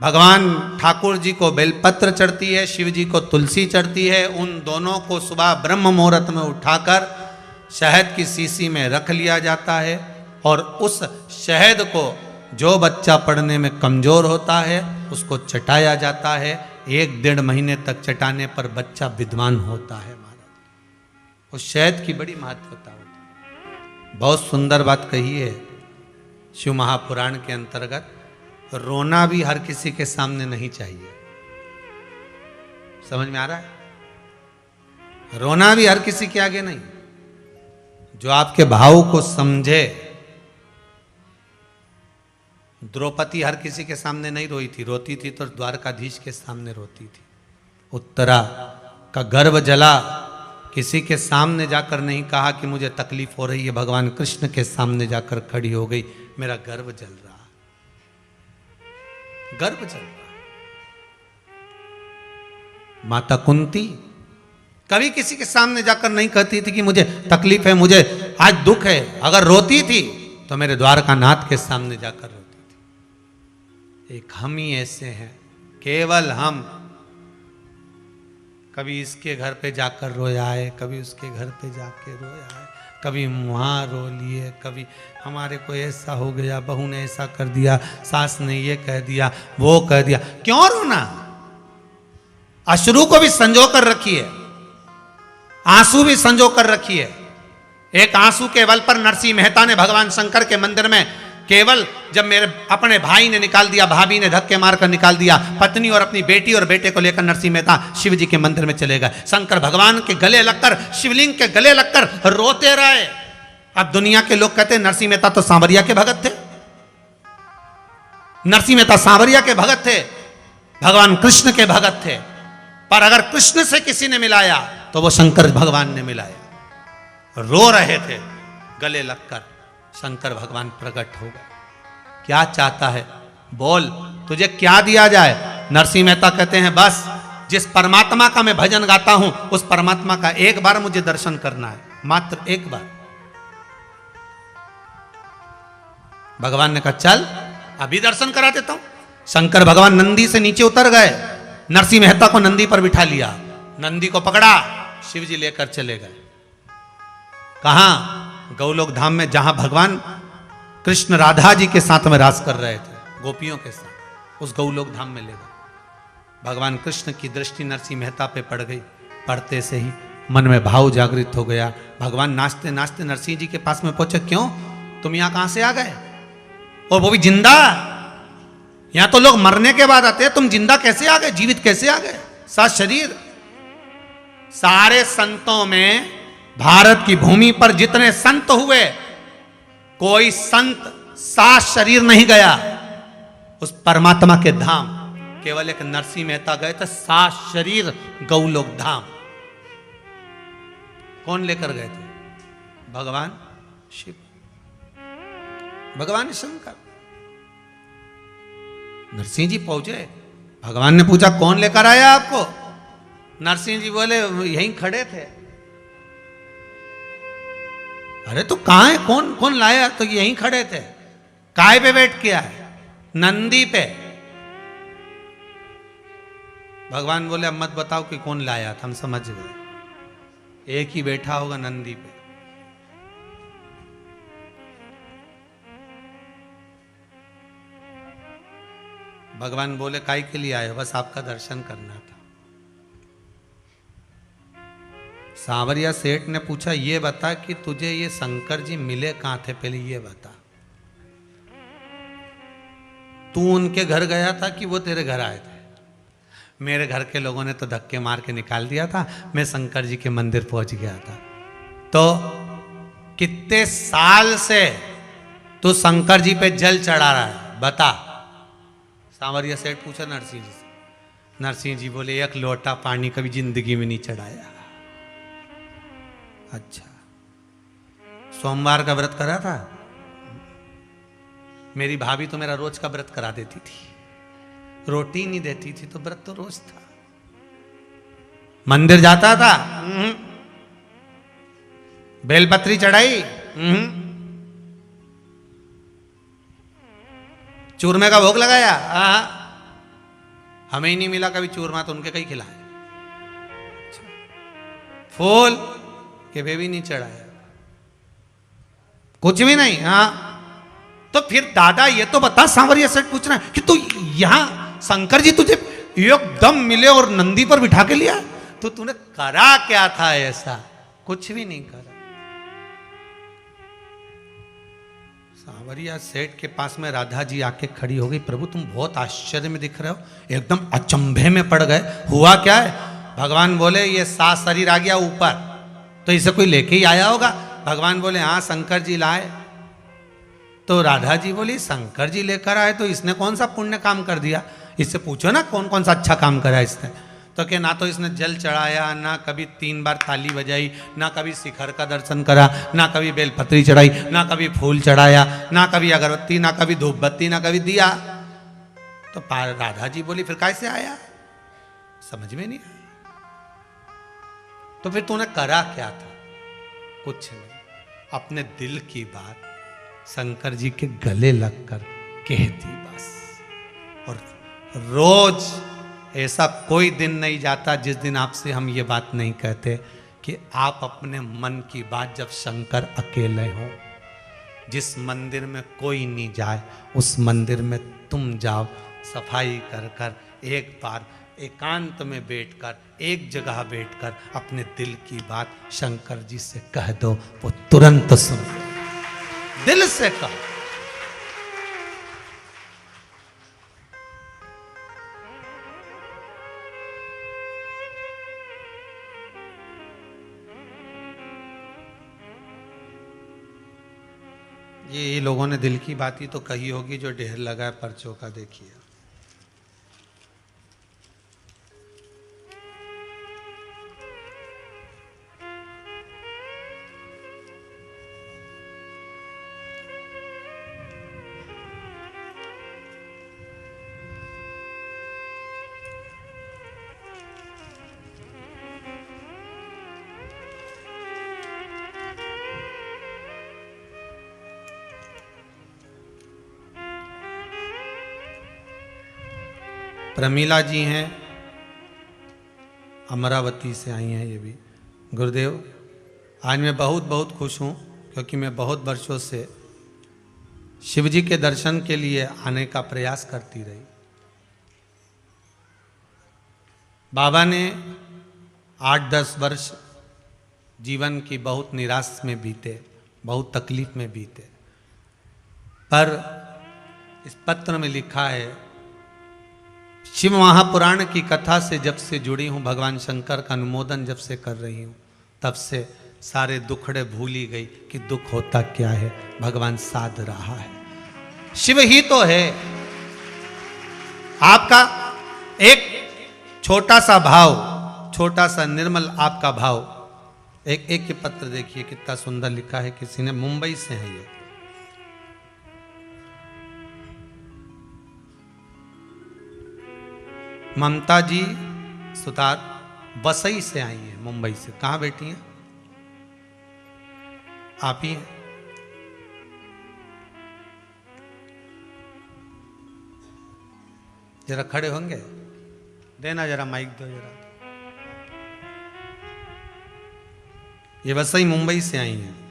भगवान ठाकुर जी को बेलपत्र चढ़ती है, शिव जी को तुलसी चढ़ती है। उन दोनों को सुबह ब्रह्म मुहूर्त में उठाकर शहद की शीशी में रख लिया जाता है और उस शहद को जो बच्चा पढ़ने में कमजोर होता है उसको चटाया जाता है। 1-1.5 महीने तक चटाने पर बच्चा विद्वान होता है। महाराज उस शहद की बड़ी महत्वता होती है। बहुत सुंदर बात कही है शिव महापुराण के अंतर्गत, रोना भी हर किसी के सामने नहीं चाहिए। समझ में आ रहा है? रोना भी हर किसी के आगे नहीं, जो आपके भाव को समझे। द्रौपदी हर किसी के सामने नहीं रोई थी, रोती थी तो द्वारकाधीश के सामने रोती थी। उत्तरा का गर्भ जला, किसी के सामने जाकर नहीं कहा कि मुझे तकलीफ हो रही है, भगवान कृष्ण के सामने जाकर खड़ी हो गई, मेरा गर्भ जल रहा, गर्भ जल रहा। माता कुंती कभी किसी के सामने जाकर नहीं कहती थी कि मुझे तकलीफ है, मुझे आज दुख है। अगर रोती थी तो मेरे द्वारकानाथ के सामने जाकर रोती थी। एक हम ही ऐसे हैं, केवल हम। कभी इसके घर पे जाकर रोया है, कभी उसके घर पे जाके रोया है, कभी वहाँ रो लिए, कभी हमारे को ऐसा हो गया, बहू ने ऐसा कर दिया, सास ने ये कह दिया, वो कह दिया। क्यों रोना? अश्रु को भी संजो कर रखिए, आंसू भी संजो कर रखिए। एक आंसू के बल पर नरसिंह मेहता ने भगवान शंकर के मंदिर में केवल जब मेरे अपने भाई ने निकाल दिया, भाभी ने धक्के मारकर निकाल दिया, पत्नी और अपनी बेटी और बेटे को लेकर नरसिंह मेहता शिव जी के मंदिर में चले गए। शंकर भगवान के गले लगकर, शिवलिंग के गले लगकर रोते रहे। अब दुनिया के लोग कहते हैं नरसिंह मेहता तो सांवरिया के भगत थे, नरसिंह मेहता सांवरिया के भगत थे, भगवान कृष्ण के भगत थे। पर अगर कृष्ण से किसी ने मिलाया तो वो शंकर भगवान ने मिलाया। रो रहे थे गले लगकर, शंकर भगवान प्रकट हो गए। क्या चाहता है बोल, तुझे क्या दिया जाए? नरसिंह मेहता कहते हैं बस जिस परमात्मा का मैं भजन गाता हूं उस परमात्मा का एक बार मुझे दर्शन करना है, मात्र एक बार। भगवान ने कहा चल अभी दर्शन करा देता हूं। शंकर भगवान नंदी से नीचे उतर गए, नरसिंह मेहता को नंदी पर बिठा लिया, नंदी को पकड़ा, शिव जी लेकर चले गए। कहां? गौलोक धाम में, जहां भगवान कृष्ण राधा जी के साथ में रास कर रहे थे, गोपियों के साथ, उस गौलोक धाम में ले गए। भगवान कृष्ण की दृष्टि नरसिंह मेहता पे पड़ गई। पड़ते से ही मन में भाव जागृत हो गया। भगवान नाचते नाचते नरसिंह जी के पास में पहुंचे। क्यों तुम यहां कहां से आ गए? और वो भी जिंदा। यहां तो लोग मरने के बाद आते हैं, तुम जिंदा कैसे आ गए, जीवित कैसे आ गए, साथ शरीर? सारे संतों में भारत की भूमि पर जितने संत हुए, कोई संत साथ शरीर नहीं गया उस परमात्मा के धाम। केवल एक नरसिंह मेहता गए थे साथ शरीर गौलोक धाम। कौन लेकर गए थे? भगवान शिव, भगवान शंकर। नरसिंह जी पहुंचे, भगवान ने पूछा कौन लेकर आया आपको? नरसिंह जी बोले यहीं खड़े थे। अरे तो कहां है, कौन कौन लाया? तो यहीं खड़े थे। काय पे बैठ किया है? नंदी पे। भगवान बोले अब मत बताओ कि कौन लाया था, हम समझ गए, एक ही बैठा होगा नंदी पे। भगवान बोले काय के लिए आए? बस आपका दर्शन करना था। सांवरिया सेठ ने पूछा ये बता कि तुझे ये शंकर जी मिले कहां थे, पहले ये बता। तू उनके घर गया था कि वो तेरे घर आए थे? मेरे घर के लोगों ने तो धक्के मार के निकाल दिया था, मैं शंकर जी के मंदिर पहुंच गया था। तो कितने साल से तू शंकर जी पे जल चढ़ा रहा है, बता। सांवरिया सेठ पूछा नरसिंह जी से। नरसिंह जी बोले एक लोटा पानी कभी जिंदगी में नहीं चढ़ाया। अच्छा, सोमवार का व्रत करा था? मेरी भाभी तो मेरा रोज का व्रत करा देती थी, रोटी नहीं देती थी तो व्रत तो रोज था। मंदिर जाता था, बेलपत्री चढ़ाई, चूरमे का भोग लगाया, हमें ही नहीं मिला कभी चूरमा तो उनके कहीं खिलाए। फूल के वे भी नहीं चढ़ाया, कुछ भी नहीं। हाँ तो फिर दादा ये तो बता, सांवरिया सेठ पूछ रहा है कि तू यहां शंकर जी तुझे एकदम मिले और नंदी पर बिठा के लिया, तो तूने करा क्या था ऐसा? कुछ भी नहीं करा। सांवरिया सेठ के पास में राधा जी आके खड़ी हो गई। प्रभु तुम बहुत आश्चर्य में दिख रहे हो, एकदम अचंभे में पड़ गए, हुआ क्या है? भगवान बोले ये 7 शरीर आ गया ऊपर, तो इसे कोई लेके ही आया होगा। भगवान बोले हाँ शंकर जी लाए। तो राधा जी बोली शंकर जी लेकर आए तो इसने कौन सा पुण्य काम कर दिया? इससे पूछो ना कौन कौन सा अच्छा काम करा इसने। तो कि ना तो इसने जल चढ़ाया, ना कभी 3 बार ताली बजाई, ना कभी शिखर का दर्शन करा, ना कभी बेलपत्री चढ़ाई, ना कभी फूल चढ़ाया, ना कभी अगरबत्ती, ना कभी धूप बत्ती, ना कभी दिया। तो राधा जी बोली फिर कैसे आया? समझ में नहीं आया। तो फिर तूने करा क्या था? कुछ नहीं, अपने दिल की बात शंकर जी के गले लगकर कह दी बस। और रोज ऐसा कोई दिन नहीं जाता जिस दिन आपसे हम ये बात नहीं कहते कि आप अपने मन की बात जब शंकर अकेले हो, जिस मंदिर में कोई नहीं जाए उस मंदिर में तुम जाओ, सफाई कर कर एक बार एकांत में बैठकर एक जगह बैठकर अपने दिल की बात शंकर जी से कह दो, वो तुरंत सुन, दिल से कहो। ये लोगों ने दिल की बात ही तो कही होगी जो ढेर लगा है पर्चों का, देखिए। प्रमीला जी हैं, अमरावती से आई हैं ये भी। गुरुदेव आज मैं बहुत बहुत खुश हूँ क्योंकि मैं बहुत वर्षों से शिव जी के दर्शन के लिए आने का प्रयास करती रही। बाबा ने 8-10 वर्ष जीवन की बहुत निराश में बीते, बहुत तकलीफ में बीते, पर इस पत्र में लिखा है शिव महापुराण की कथा से जब से जुड़ी हूँ, भगवान शंकर का अनुमोदन जब से कर रही हूँ, तब से सारे दुखड़े भूल ही गई कि दुख होता क्या है, भगवान साध रहा है, शिव ही तो है। आपका एक छोटा सा भाव, छोटा सा निर्मल आपका भाव, एक के पत्र देखिए कितना सुंदर लिखा है, किसी ने, मुंबई से है ये। ममता जी सुतार वसई से आई हैं, मुंबई से। कहाँ बैठी हैं आप ही हैं? जरा खड़े होंगे, देना जरा माइक दो जरा। ये वसई मुंबई से आई हैं।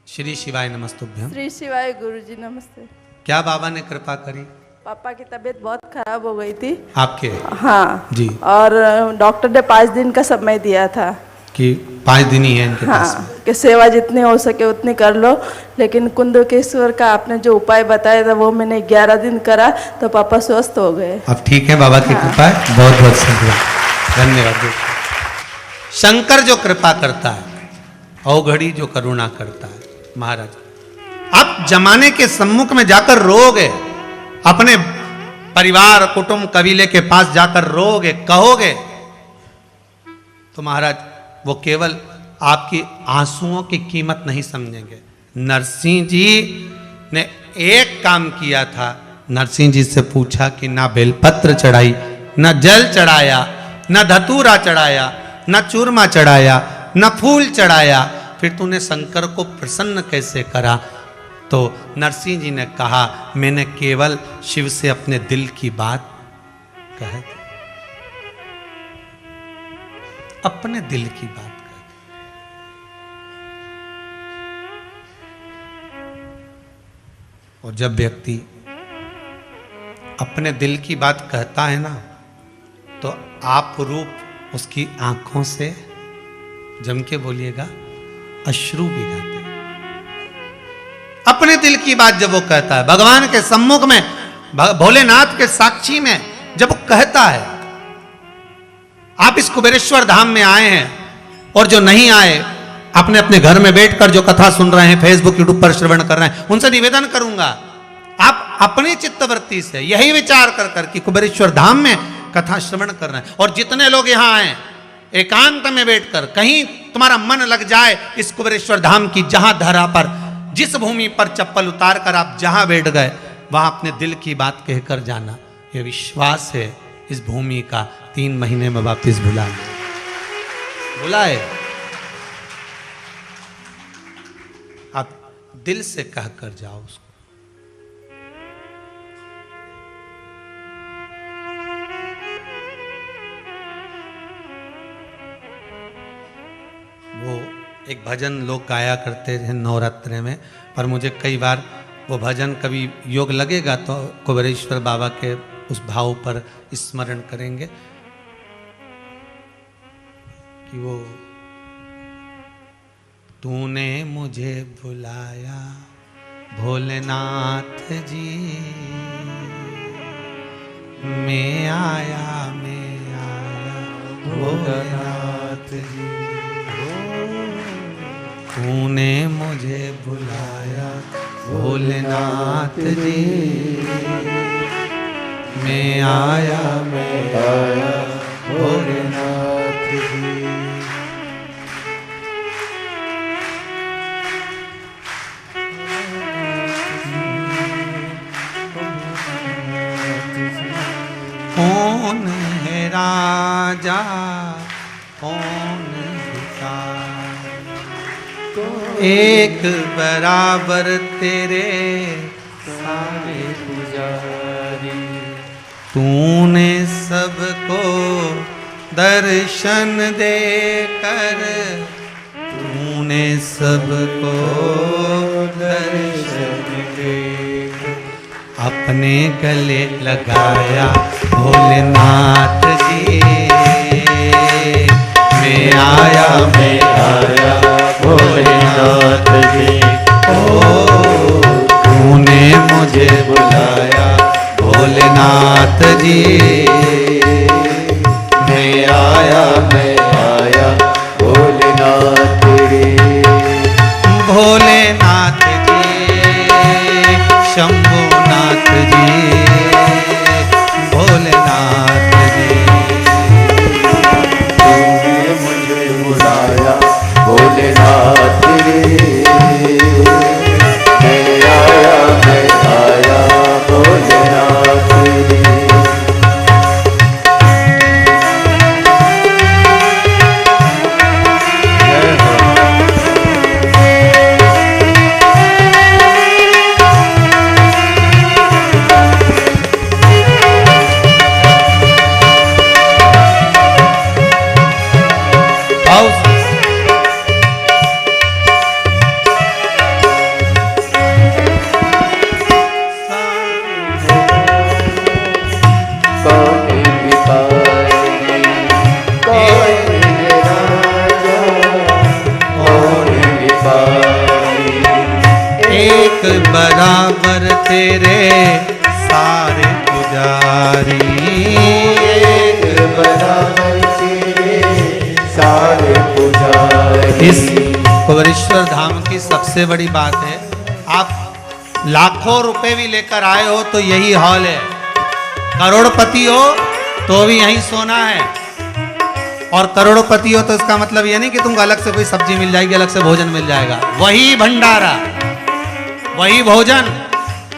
श्री शिवाय नमस्तुभ्यम। श्री शिवाय गुरुजी नमस्ते। क्या बाबा ने कृपा करी? पापा की तबीयत बहुत खराब हो गई थी आपके? हाँ जी। और डॉक्टर ने 5 दिन का समय दिया था कि 5 दिन ही है इनके पास में। कि सेवा जितनी हो सके उतनी कर लो, लेकिन कुंदकेश्वर का आपने जो उपाय बताया था वो मैंने 11 दिन करा तो पापा स्वस्थ हो गए। अब ठीक है, बाबा की कृपा है। बहुत बहुत धन्यवाद। शंकर जो कृपा करता है, अवघड़ी जो करुणा करता है, महाराज आप जमाने के सम्मुख में जाकर रोगे, अपने परिवार कुटुंब कबीले के पास जाकर रोगे, कहोगे, तो महाराज वो केवल आपकी आंसुओं की कीमत नहीं समझेंगे। नरसिंह जी ने एक काम किया था, नरसिंह जी से पूछा कि ना बेलपत्र चढ़ाई, ना जल चढ़ाया, ना धतूरा चढ़ाया, ना चूरमा चढ़ाया, ना फूल चढ़ाया, फिर तूने शंकर को प्रसन्न कैसे करा? तो नरसिंह जी ने कहा, मैंने केवल शिव से अपने दिल की बात कही, अपने दिल की बात कही। और जब व्यक्ति अपने दिल की बात कहता है ना, तो आप रूप उसकी आंखों से, जम के बोलिएगा, अश्रु भी गाते हैं। अपने दिल की बात जब वो कहता है, भगवान के सम्मुख में, भोलेनाथ के साक्षी में जब वो कहता है, आप इस कुबेरेश्वर धाम में आए हैं और जो नहीं आए, अपने अपने घर में बैठकर जो कथा सुन रहे हैं, फेसबुक यूट्यूब पर श्रवण कर रहे हैं, उनसे निवेदन करूंगा, आप अपनी चित्तवृत्ति से यही विचार कर कर कि कुबेरेश्वर धाम में कथा श्रवण कर रहे हैं। और जितने लोग यहाँ आए एकांत में बैठकर, कहीं तुम्हारा मन लग जाए इस कुबेरेश्वर धाम की, जहां धरा पर, जिस भूमि पर चप्पल उतार कर आप जहां बैठ गए, वहां अपने दिल की बात कहकर जाना। यह विश्वास है इस भूमि का, 3 महीने में वापिस बुलाए। आप दिल से कहकर जाओ उसको। वो एक भजन लोग गाया करते थे नवरात्रि में, पर मुझे कई बार वो भजन कभी योग लगेगा तो कुबेरेश्वर बाबा के उस भाव पर स्मरण करेंगे कि वो, तूने मुझे बुलाया भोलेनाथ जी, मैं आया भोलेनाथ जी, तूने मुझे बुलाया भोलेनाथ जी, मैं आया भोलेनाथ जी। कौन है राजा, कौन एक बराबर तेरे सारे पुजारी, तूने सबको दर्शन देकर, तूने सबको दर्शन देकर अपने गले लगाया भोलेनाथ जी, मैं आया भोलेनाथ जी, ओ तूने मुझे बुलाया भोलेनाथ जी, मैं आया भोलेनाथ जी, भोलेनाथ जी, शंभुनाथ जी, भोलेनाथ जी, तूने मुझे बुलाया भोलेनाथ जी, मैं आया भोलेनाथ जी। बराबर तेरे सारे पुजारी, एक बराबर तेरे सारे पुजारी। इस कुबेरेश्वर धाम की सबसे बड़ी बात है, आप लाखों रुपए भी लेकर आए हो तो यही हॉल है, करोड़पति हो तो भी यही सोना है, और करोड़पति हो तो इसका मतलब यह नहीं कि तुमको अलग से कोई सब्जी मिल जाएगी, अलग से भोजन मिल जाएगा, वही भंडारा, वही भोजन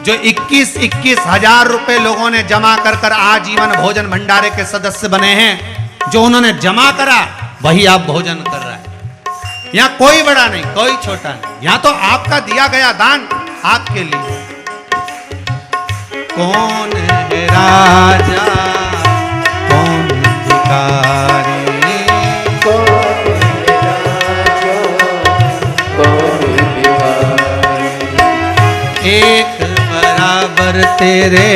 जो 21-21 हजार रुपए लोगों ने जमा कर कर आजीवन भोजन भंडारे के सदस्य बने हैं, जो उन्होंने जमा करा वही आप भोजन कर रहा है। यहाँ कोई बड़ा नहीं, कोई छोटा नहीं, यहाँ तो आपका दिया गया दान आपके लिए। कौन है राजा, कौन भिखारी, एक बराबर तेरे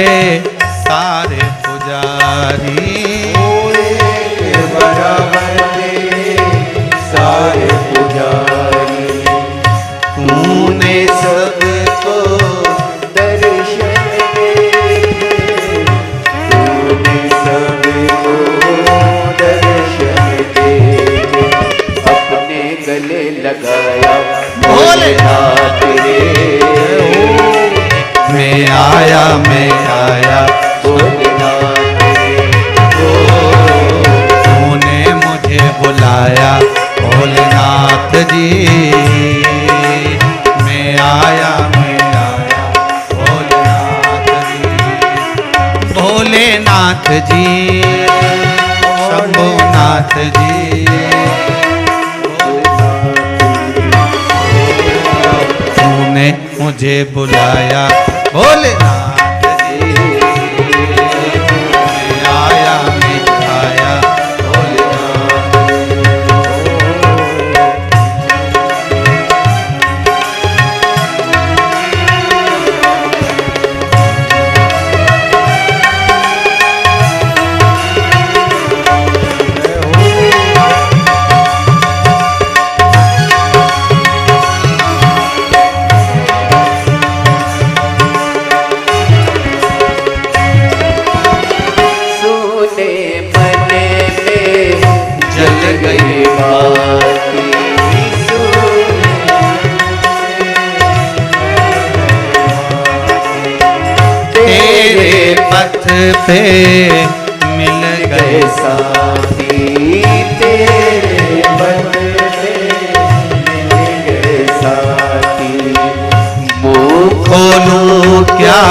सारे पुजारी, एक बराबर तेरे सारे पुजारी। तूने सबको दर्शन दे, तूने सबको दर्शन दे, अपने गले लगाया भोलेनाथ रे। मैं आया भोलेनाथ रे। तूने मुझे बुलाया भोलेनाथ जी। मैं आया भोलेनाथ जी, भोलेनाथ जी, शंभुनाथ जी। तूने मुझे बुलाया भोलेनाथ जी। मैं आया भोलेनाथ। पथ पे मिल गए साथी, तेरे पथ पे मिल गए साथी। मुँह खोलूं क्या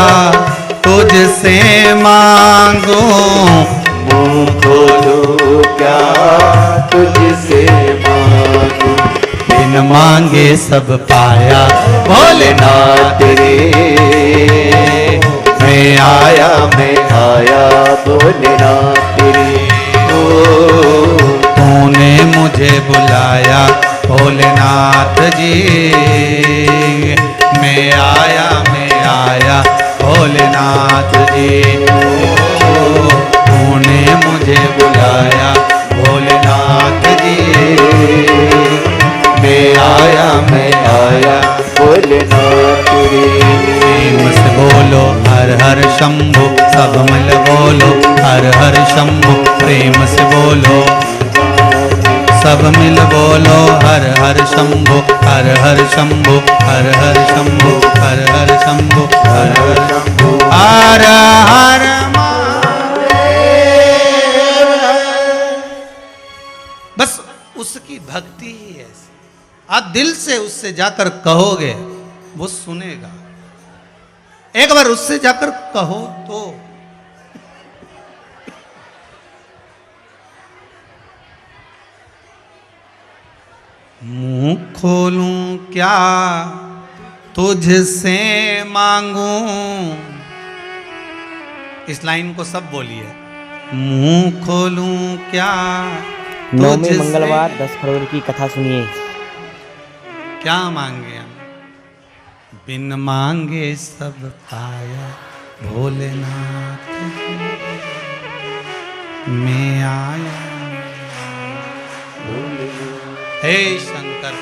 तुझसे मांगू, मुँह खोलूं क्या तुझसे मांगू। बिन मांगे सब पाया भोलेनाथ रे। मैं आया भोलेनाथ रे। तूने मुझे बुलाया भोलेनाथ जी। मैं आया भोलेनाथ जी। तूने मुझे बुलाया भोलेनाथ जी। मैं आया भोलेनाथ रे। प्रेम से बोलो हर हर शंभु, सब मिल बोलो हर हर शंभु। प्रेम से बोलो सब मिल बोलो हर हर शंभु, हर हर शंभु, हर हर शंभु, हर हर शंभु, हर हर शंभु, हर हर बस उसकी भक्ति ही ऐसी। आप दिल से उससे जाकर कहोगे वो सुनेगा। एक बार उससे जाकर कहो तो मुंह खोलूं क्या तुझसे मांगूं। इस लाइन को सब बोलिए। मुंह खोलूं क्या नौवें तुझसे। मंगलवार 10 फरवरी की कथा सुनिए। क्या मांगे हम? बिन मांगे सब पाया भोलेनाथ जी। मैं आया हे शंकर,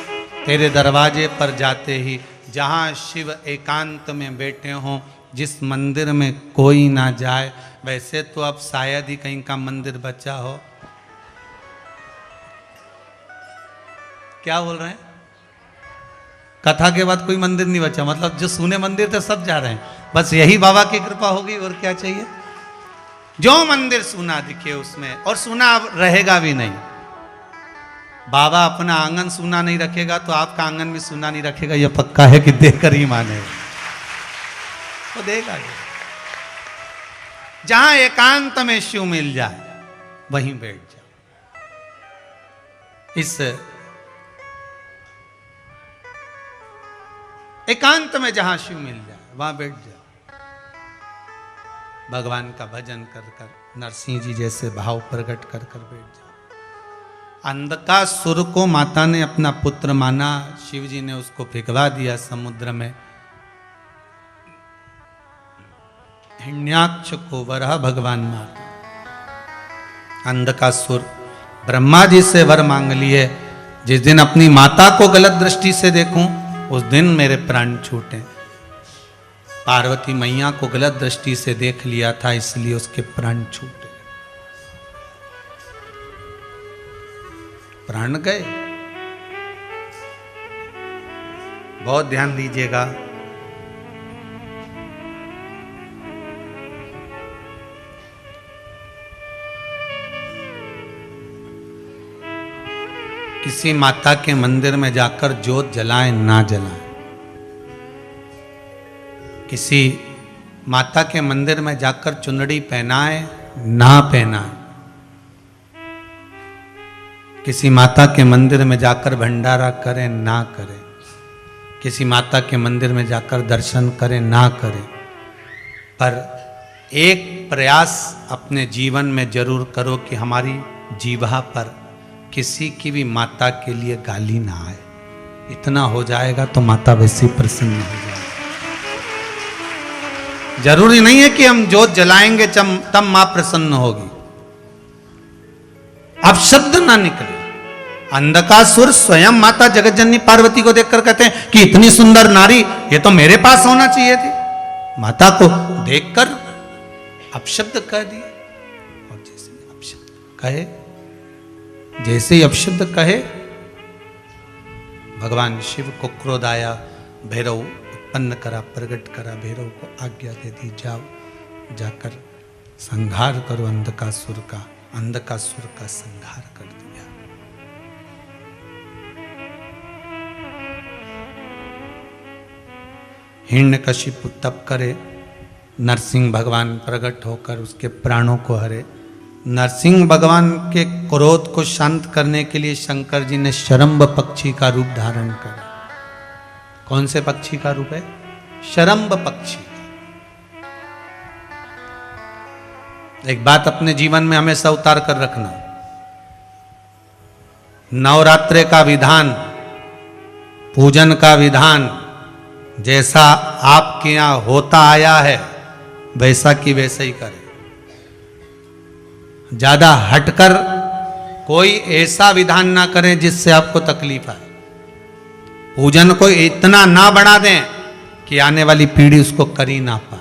तेरे दरवाजे पर जाते ही जहाँ शिव एकांत में बैठे हों, जिस मंदिर में कोई ना जाए, वैसे तो अब शायद ही कहीं का मंदिर बचा हो। क्या बोल रहे हैं? कथा के बाद कोई मंदिर नहीं बचा, मतलब जो सुने मंदिर थे सब जा रहे हैं। बस यही बाबा की कृपा होगी, और क्या चाहिए। जो मंदिर सुना दिखे उसमें, और सुना अब रहेगा भी नहीं। बाबा अपना आंगन सुना नहीं रखेगा तो आपका आंगन भी सुना नहीं रखेगा, यह पक्का है कि देखकर ही मानेगा। वो देगा ही। जहां एकांत में शिव मिल जाए वहीं बैठ जाओ। इस एकांत में जहां शिव मिल जाए वहां बैठ जाओ, भगवान का भजन कर कर नरसिंह जी जैसे भाव प्रकट कर कर बैठ जाओ। अंधकासुर को माता ने अपना पुत्र माना, शिव जी ने उसको फेंकवा दिया समुद्र में। हिरण्याक्ष को वराह भगवान माता। अंधकासुर ब्रह्मा जी से वर मांग लिए, जिस दिन अपनी माता को गलत दृष्टि से देखूं उस दिन मेरे प्राण छूटे। पार्वती मैया को गलत दृष्टि से देख लिया था, इसलिए उसके प्राण छूटे, प्राण गए। बहुत ध्यान दीजिएगा। किसी माता के मंदिर में जाकर जोत जलाएं ना जलाएं, किसी माता के मंदिर में जाकर चुनरी पहनाए ना पहनाए, किसी माता के मंदिर में जाकर भंडारा करें ना करें, किसी माता के मंदिर में जाकर दर्शन करें ना करें, पर एक प्रयास अपने जीवन में जरूर करो कि हमारी जीवा पर किसी की भी माता के लिए गाली ना आए। इतना हो जाएगा तो माता वैसे प्रसन्न हो जाएगी। जरूरी नहीं है कि हम जोत जलाएंगे तब मां प्रसन्न होगी। अब शब्द ना निकले। अंधकासुर स्वयं माता जगतजननी पार्वती को देखकर कहते हैं कि इतनी सुंदर नारी, ये तो मेरे पास होना चाहिए थी। माता को देखकर अपशब्द कह दिए, और जैसे अपशब्द कहे, जैसे ही अपशब्द कहे, भगवान शिव को क्रोध आया, भैरव उत्पन्न करा, प्रकट करा, भैरव को आज्ञा दे दी, जाओ जाकर संहार करो अंधकासुर का। अंधकासुर का संहार कर दिया। हिरण्यकशिपु तप करे, नरसिंह भगवान प्रकट होकर उसके प्राणों को हरे। नरसिंह भगवान के क्रोध को शांत करने के लिए शंकर जी ने शरम्ब पक्षी का रूप धारण करा। कौन से पक्षी का रूप है? शरम्ब पक्षी। एक बात अपने जीवन में हमेशा उतार कर रखना, नवरात्रे का विधान, पूजन का विधान जैसा आपके यहां होता आया है वैसा की वैसा ही करें। ज्यादा हटकर कोई ऐसा विधान ना करें जिससे आपको तकलीफ आए। पूजन को इतना ना बढ़ा दें कि आने वाली पीढ़ी उसको कर ही ना पाए।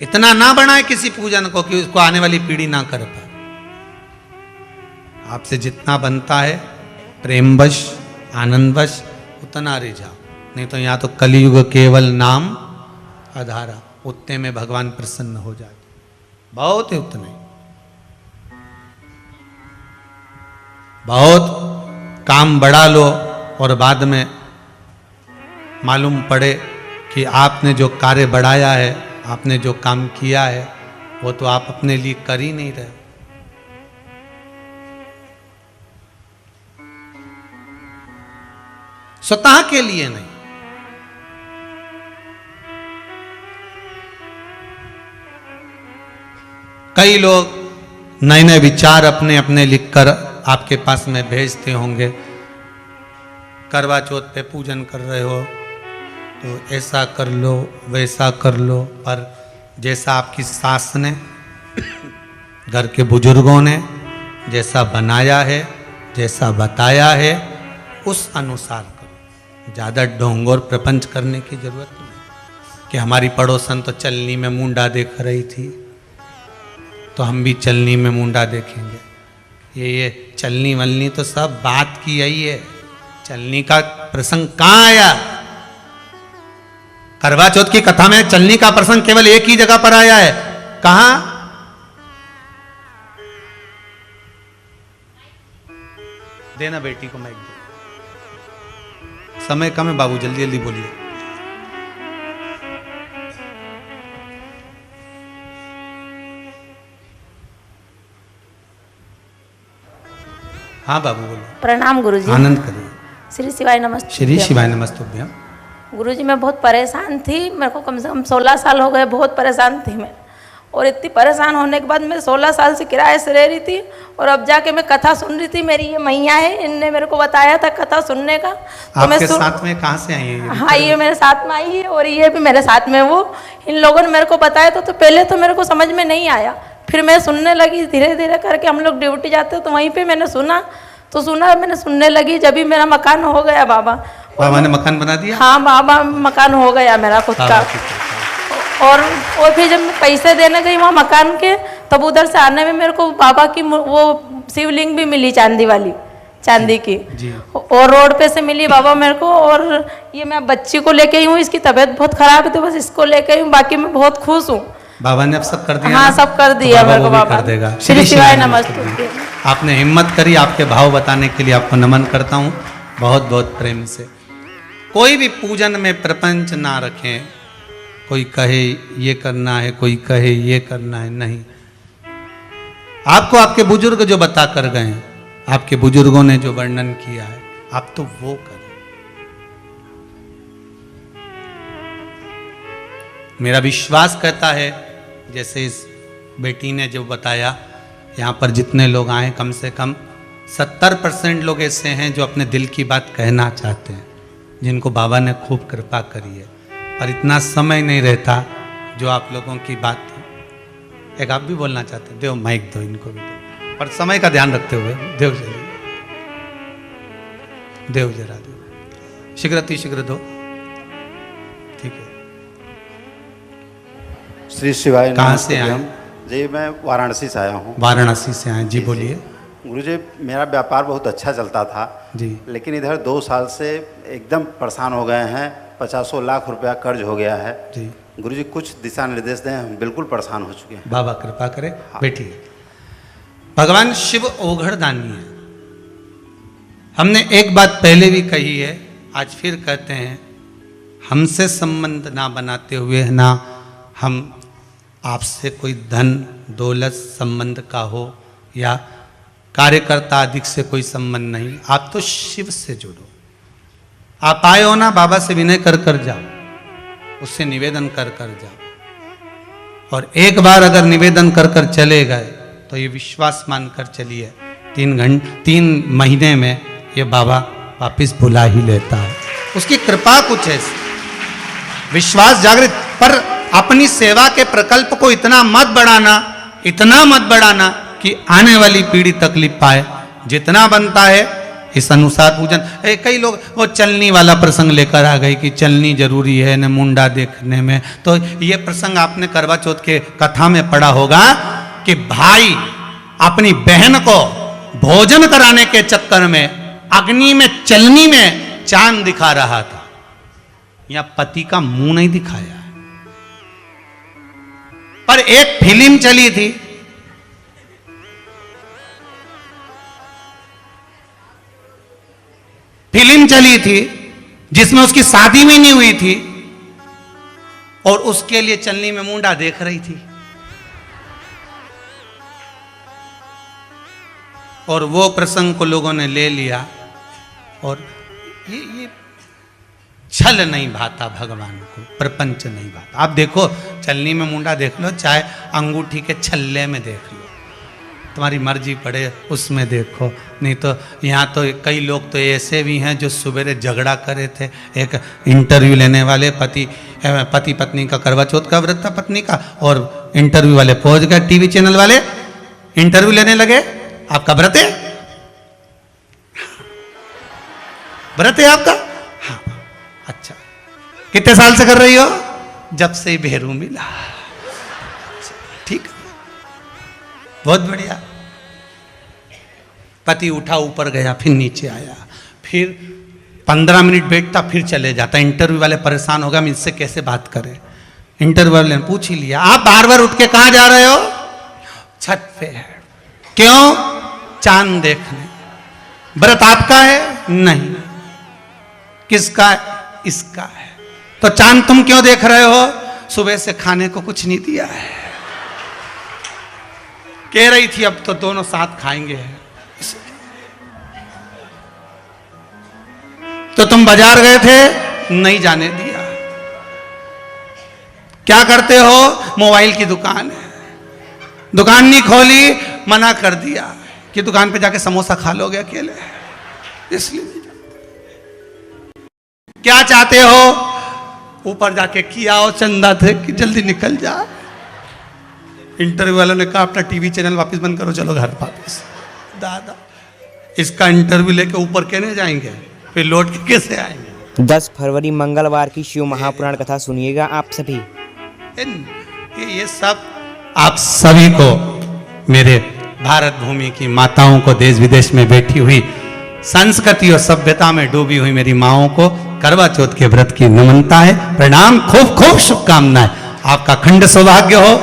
इतना ना बढ़ाए किसी पूजन को कि उसको आने वाली पीढ़ी ना कर पाए। आपसे जितना बनता है प्रेमवश, आनंदवश उतना रिझाओ, नहीं तो यहां तो कलयुग केवल नाम आधारा, उतने में भगवान प्रसन्न हो जाते। बहुत है उतने, बहुत काम बढ़ा लो और बाद में मालूम पड़े कि आपने जो कार्य बढ़ाया है, आपने जो काम किया है, वो तो आप अपने लिए कर ही नहीं रहे। स्वतः के लिए नहीं। कई लोग नए नए विचार अपने अपने लिखकर आपके पास में भेजते होंगे। करवा चौथ पे पूजन कर रहे हो तो ऐसा कर लो, वैसा कर लो, पर जैसा आपकी सास ने, घर के बुजुर्गों ने जैसा बनाया है, जैसा बताया है, उस अनुसार करो। ज़्यादा ढोंग और प्रपंच करने की जरूरत नहीं कि हमारी पड़ोसन तो चलनी में मुंडा देख रही थी तो हम भी चलनी में मुंडा देखेंगे। ये चलनी वलनी तो सब बात की यही है। चलनी का प्रसंग कहाँ आया? करवा चौथ की कथा में चलनी का प्रसंग केवल एक ही जगह पर आया है। कहां? देना बेटी को माइक दे। समय कम है बाबू, जल्दी जल्दी बोलिए। हाँ बाबू बोलो। प्रणाम गुरुजी। आनंद करिए। श्री शिवाय नमस्ते। श्री शिवाय नमस्तुभ्यम। गुरुजी मैं बहुत परेशान थी, मेरे को कम से कम 16 साल हो गए, बहुत परेशान थी मैं। और इतनी परेशान होने के बाद मैं 16 साल से किराए से रह रही थी और अब जाके मैं कथा सुन रही थी। मेरी ये मैया है, इनने मेरे को बताया था कथा सुनने का। तो आपके साथ में कहाँ से आई है ये? हाँ, ये मेरे साथ में आई है और ये भी मेरे साथ में। वो इन लोगों ने मेरे को बताया तो पहले तो मेरे को समझ में नहीं आया, फिर मैं सुनने लगी धीरे धीरे करके। हम लोग ड्यूटी जाते तो वहीं पे मैंने सुना, तो सुना मैंने सुनने लगी, जब भी मेरा मकान हो गया बाबा। बाबा ने मकान बना दिया? हाँ बाबा, मकान हो गया मेरा खुद का। और फिर जब मैं पैसे देने गई वहाँ मकान के, तब उधर से आने में मेरे को बाबा की वो शिवलिंग भी मिली, चांदी वाली, चांदी की जी। और रोड पे से मिली बाबा मेरे को। और ये मैं बच्ची को लेके आई हूँ, इसकी तबीयत बहुत खराब है तो बस इसको लेके आई हूँ, बाकी मैं बहुत खुश हूँ। बाबा ने अब सब कर दिया? हाँ ना? सब कर दिया तो मेरे को वो भी बाबा। कर देगा। श्री शिवाय नमस्ते। आपने हिम्मत करी, आपके भाव बताने के लिए आपको नमन करता हूँ बहुत बहुत प्रेम से। कोई भी पूजन में प्रपंच ना रखें, कोई कहे ये करना है, कोई कहे ये करना है, नहीं। आपको आपके बुजुर्ग जो बता कर गए हैं, आपके बुजुर्गों ने जो वर्णन किया है, आप तो वो करें। मेरा विश्वास कहता है, जैसे इस बेटी ने जो बताया, यहाँ पर जितने लोग आए कम से कम 70% लोग ऐसे हैं जो अपने दिल की बात कहना चाहते हैं, जिनको बाबा ने खूब कृपा करी है। पर इतना समय नहीं रहता जो आप लोगों की बात। एक आप भी बोलना चाहते हैं? देव माइक दो, इनको भी दो, पर समय का ध्यान रखते हुए। देव चलिए, देव जरा दो, शीघ्र दो, ठीक है। श्री शिवाय कहाँ से आए? जी मैं वाराणसी से आया हूँ। वाराणसी से आए जी, बोलिए। गुरुजी मेरा व्यापार बहुत अच्छा चलता था जी, लेकिन इधर 2 साल से एकदम परेशान हो गए हैं। 50 लाख रुपया कर्ज हो गया है जी। गुरुजी कुछ दिशा निर्देश दें, हम बिल्कुल परेशान हो चुके हैं। बाबा कृपा करे। बैठिए। भगवान शिव ओघड़दानी है। हमने एक बात पहले भी कही है, आज फिर कहते हैं, हमसे संबंध ना बनाते हुए ना हम आपसे कोई धन दौलत संबंध का हो या कार्यकर्ता अधिक से कोई संबंध नहीं। आप तो शिव से जुड़ो। आप आए हो ना, बाबा से विनय कर कर जाओ, उससे निवेदन कर कर जाओ। और एक बार अगर निवेदन कर कर चले गए तो ये विश्वास मानकर चलिए, 3 महीने में ये बाबा वापिस बुला ही लेता है। उसकी कृपा कुछ है। विश्वास जागृत, पर अपनी सेवा के प्रकल्प को इतना मत बढ़ाना कि आने वाली पीढ़ी तकलीफ पाए। जितना बनता है इस अनुसार पूजन। कई लोग वो चलनी वाला प्रसंग लेकर आ गए कि चलनी जरूरी है न मुंडा देखने में। तो ये प्रसंग आपने करवा चौथ के कथा में पढ़ा होगा कि भाई अपनी बहन को भोजन कराने के चक्कर में अग्नि में चलनी में चांद दिखा रहा था। यहां पति का मुंह नहीं दिखाया है। पर एक फिल्म चली थी, जिसमें उसकी शादी भी नहीं हुई थी और उसके लिए चलनी में मुंडा देख रही थी। और वो प्रसंग को लोगों ने ले लिया और ये छल नहीं भाता भगवान को, प्रपंच नहीं भाता। आप देखो, चलनी में मुंडा देख लो, चाहे अंगूठी के छल्ले में देख लो, तुम्हारी मर्जी पड़े उसमें देखो। नहीं तो यहाँ तो कई लोग तो ऐसे भी हैं जो सवेरे झगड़ा करे थे। एक इंटरव्यू लेने वाले पति पत्नी का करवा चौथ का व्रत था पत्नी का, और इंटरव्यू वाले पहुंच गए, टीवी चैनल वाले इंटरव्यू लेने लगे, आपका व्रत है? व्रत है आपका? हाँ। अच्छा, कितने साल से कर रही हो? जब से भेरू मिला। ठीक, बहुत बढ़िया। पति उठा, ऊपर गया, फिर नीचे आया, फिर 15 मिनट बैठता, फिर चले जाता। इंटरव्यू वाले परेशान हो गए, हम इससे कैसे बात करें। इंटरव्यू वाले ने पूछ ही लिया, आप बार बार उठ के कहाँ जा रहे हो? छत पे है। क्यों? चांद देखने। व्रत आपका है? नहीं। किसका? इसका है। तो चांद तुम क्यों देख रहे हो? सुबह से खाने को कुछ नहीं दिया है। कह रही थी अब तो दोनों साथ खाएंगे। तो तुम बाजार गए थे, नहीं जाने दिया। क्या करते हो? मोबाइल की दुकान है, दुकान नहीं खोली, मना कर दिया कि दुकान पे जाके समोसा खा लोगे अकेले, इसलिए नहीं जाते। क्या चाहते हो? ऊपर जाके किया और चंदा थे कि जल्दी निकल जा। इंटरव्यू वालों ने कहा अपना टीवी चैनल वापस बंद करो, चलो घर वापस। दादा इसका इंटरव्यू लेके ऊपर कहने जाएंगे, फिर लौट के कैसे आएंगे? 10 फरवरी मंगलवार की शिव महापुराण कथा सुनिएगा आप सभी। ये सब आप सभी को, मेरे भारत भूमि की माताओं को, देश विदेश में बैठी हुई संस्कृति और सभ्यता में डूबी हुई मेरी माओं को करवा चौथ के व्रत की नमनता है, प्रणाम, खूब खूब शुभकामनाएं। आपका अखंड सौभाग्य हो,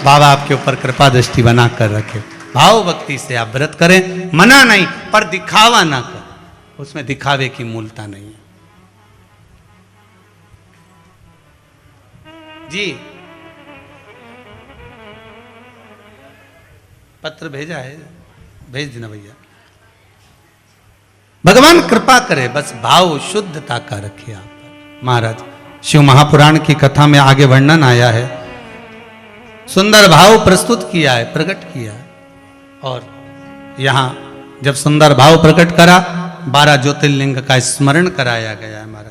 बाबा आपके ऊपर कृपा दृष्टि बना कर रखे। भाव भक्ति से आप व्रत करें, मना नहीं, पर दिखावा ना कर, उसमें दिखावे की मूलता नहीं है। जी पत्र भेजा है, भेज देना भैया। भगवान कृपा करे, बस भाव शुद्धता का रखे आप पर। महाराज शिव महापुराण की कथा में आगे वर्णन आया है, सुंदर भाव प्रस्तुत किया है, प्रकट किया है। और यहां जब सुंदर भाव प्रकट करा, 12 ज्योतिर्लिंग का स्मरण कराया गया है महाराज।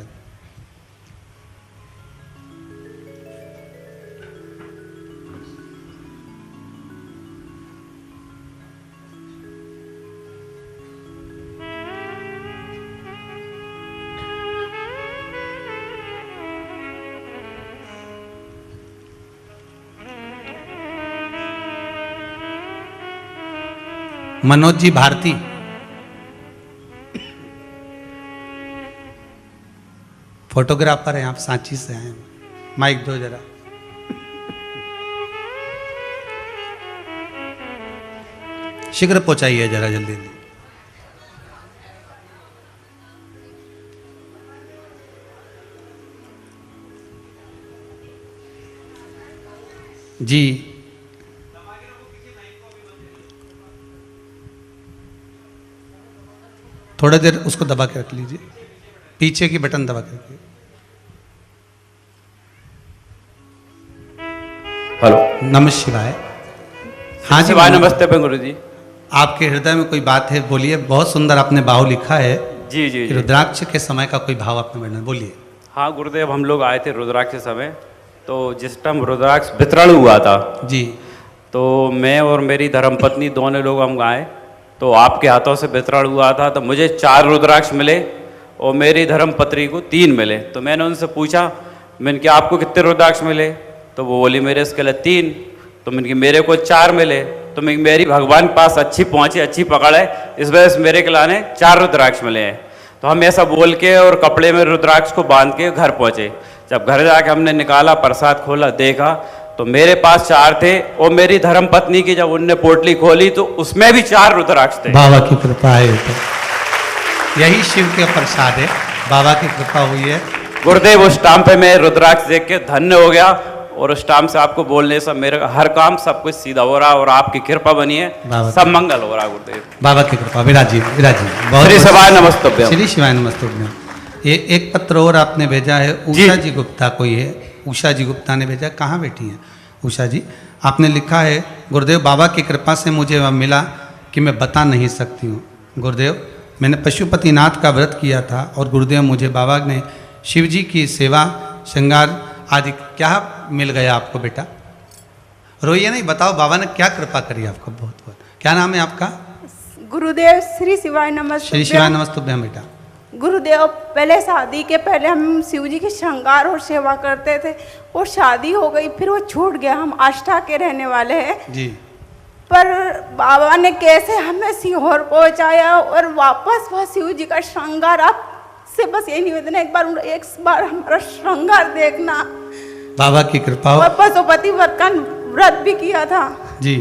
मनोज जी भारती, फोटोग्राफर हैं, आप सांची से आए, माइक दो जरा। शीघ्र पहुंचाइए जरा, जल्दी जल्दी। जी थोड़ा देर उसको दबा के रख लीजिए, पीछे की बटन दबा के रखिए। हेलो, नमः शिवाय। हाँ जी, शिवाय नमस्ते गुरु जी। आपके हृदय में कोई बात है, बोलिए। बहुत सुंदर आपने भाव लिखा है जी जी कि जी। रुद्राक्ष के समय का कोई भाव आपने वर्णन, बोलिए। हाँ गुरुदेव, हम लोग आए थे रुद्राक्ष के समय, तो जिस टाइम रुद्राक्ष वितरण हुआ था, जी तो मैं और मेरी धर्मपत्नी दोनों लोग हम आए, तो आपके हाथों से वितरण हुआ था, तो मुझे 4 रुद्राक्ष मिले और मेरी धर्मपत्नी को 3 मिले। तो मैंने उनसे पूछा, मैंने कि आपको कितने रुद्राक्ष मिले? तो वो बोली मेरे इसके लिए 3। तो मैंने कि मेरे को 4 मिले। तो मेरी भगवान के पास अच्छी पहुँची, अच्छी पकड़ है, इस वजह से मेरे खिलाने 4 रुद्राक्ष मिले हैं। तो हम ऐसा बोल के और कपड़े में रुद्राक्ष को बांध के घर पहुँचे। जब घर जाके हमने निकाला, प्रसाद खोला, देखा तो मेरे पास 4 थे, और मेरी धर्मपत्नी की जब उनने पोटली खोली तो उसमें भी 4 रुद्राक्ष थे। बाबा की कृपा है, तो यही शिव के प्रसाद है, बाबा की कृपा हुई है। गुरुदेव उस टाइम पे मैं रुद्राक्ष देख के धन्य हो गया, और उस टाइम से आपको बोलने से मेरे हर काम सब कुछ सीधा हो रहा, और आपकी कृपा बनी है, सब मंगल हो रहा गुरुदेव। बाबा की कृपा। विराजी विराजी, श्री शिवाय नमस्तुभ्यं। श्री शिवाय नमस्तुभ्यं। ये एक पत्र और आपने भेजा है, उषा जी गुप्ता कोई है, उषा जी गुप्ता ने भेजा। कहाँ बैठी हैं उषा जी? आपने लिखा है, गुरुदेव बाबा की कृपा से मुझे वह मिला कि मैं बता नहीं सकती हूँ। गुरुदेव मैंने पशुपतिनाथ का व्रत किया था, और गुरुदेव मुझे बाबा ने शिव जी की सेवा, श्रृंगार आदि क्या मिल गया आपको बेटा? रोइए नहीं, बताओ बाबा ने क्या कृपा करी आपको। बहुत बहुत। क्या नाम है आपका? गुरुदेव श्री शिवाय नमस्ते। श्री शिवाय नमस्तुभ्यं बेटा। गुरुदेव पहले शादी के पहले हम शिव जी की श्रृंगार और सेवा करते थे, और शादी हो गई, फिर वो छूट गया। हम आष्टा के रहने वाले हैं जी। पर बाबा ने कैसे हमें सीहोर पहुंचाया, और वापस वह शिव जी का श्रृंगार, आप से बस यही निवेदन है, एक बार हमारा श्रृंगार देखना। बाबा की कृपा हो। और पशुपति व्रत का व्रत भी किया था जी,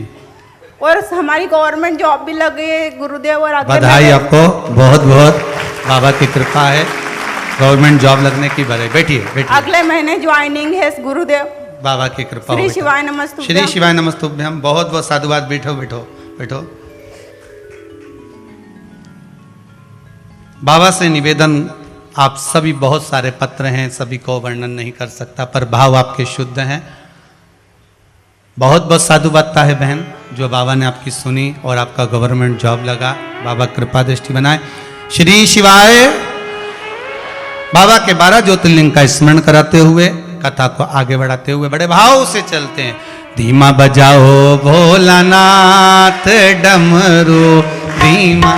और हमारी गवर्नमेंट जॉब भी लग गई गुरुदेव। और बधाई आपको, बहुत बहुत। बाबा की कृपा है, गवर्नमेंट जॉब लगने की बधाई। बैठिए बैठिए। अगले महीने ज्वाइनिंग है गुरुदेव। बाबा की कृपा हो श्री बेटा। शिवाय नमस्तुभ्यं। श्री शिवाय नमस्तुभ्यं। बहुत बहुत साधुवाद। बैठो बैठो बैठो। बाबा से निवेदन आप सभी बहुत सारे पत्र हैं, सभी को वर्णन नहीं कर सकता, पर भाव आपके शुद्ध हैं। बहुत बहुत साधुवादता है बहन जो बाबा ने आपकी सुनी और आपका गवर्नमेंट जॉब लगा। बाबा कृपा दृष्टि बनाए। श्री शिवाय। बाबा के 12 ज्योतिर्लिंग का स्मरण कराते हुए कथा को आगे बढ़ाते हुए बड़े भाव से चलते हैं। धीमा बजाओ भोलानाथ डमरू धीमा।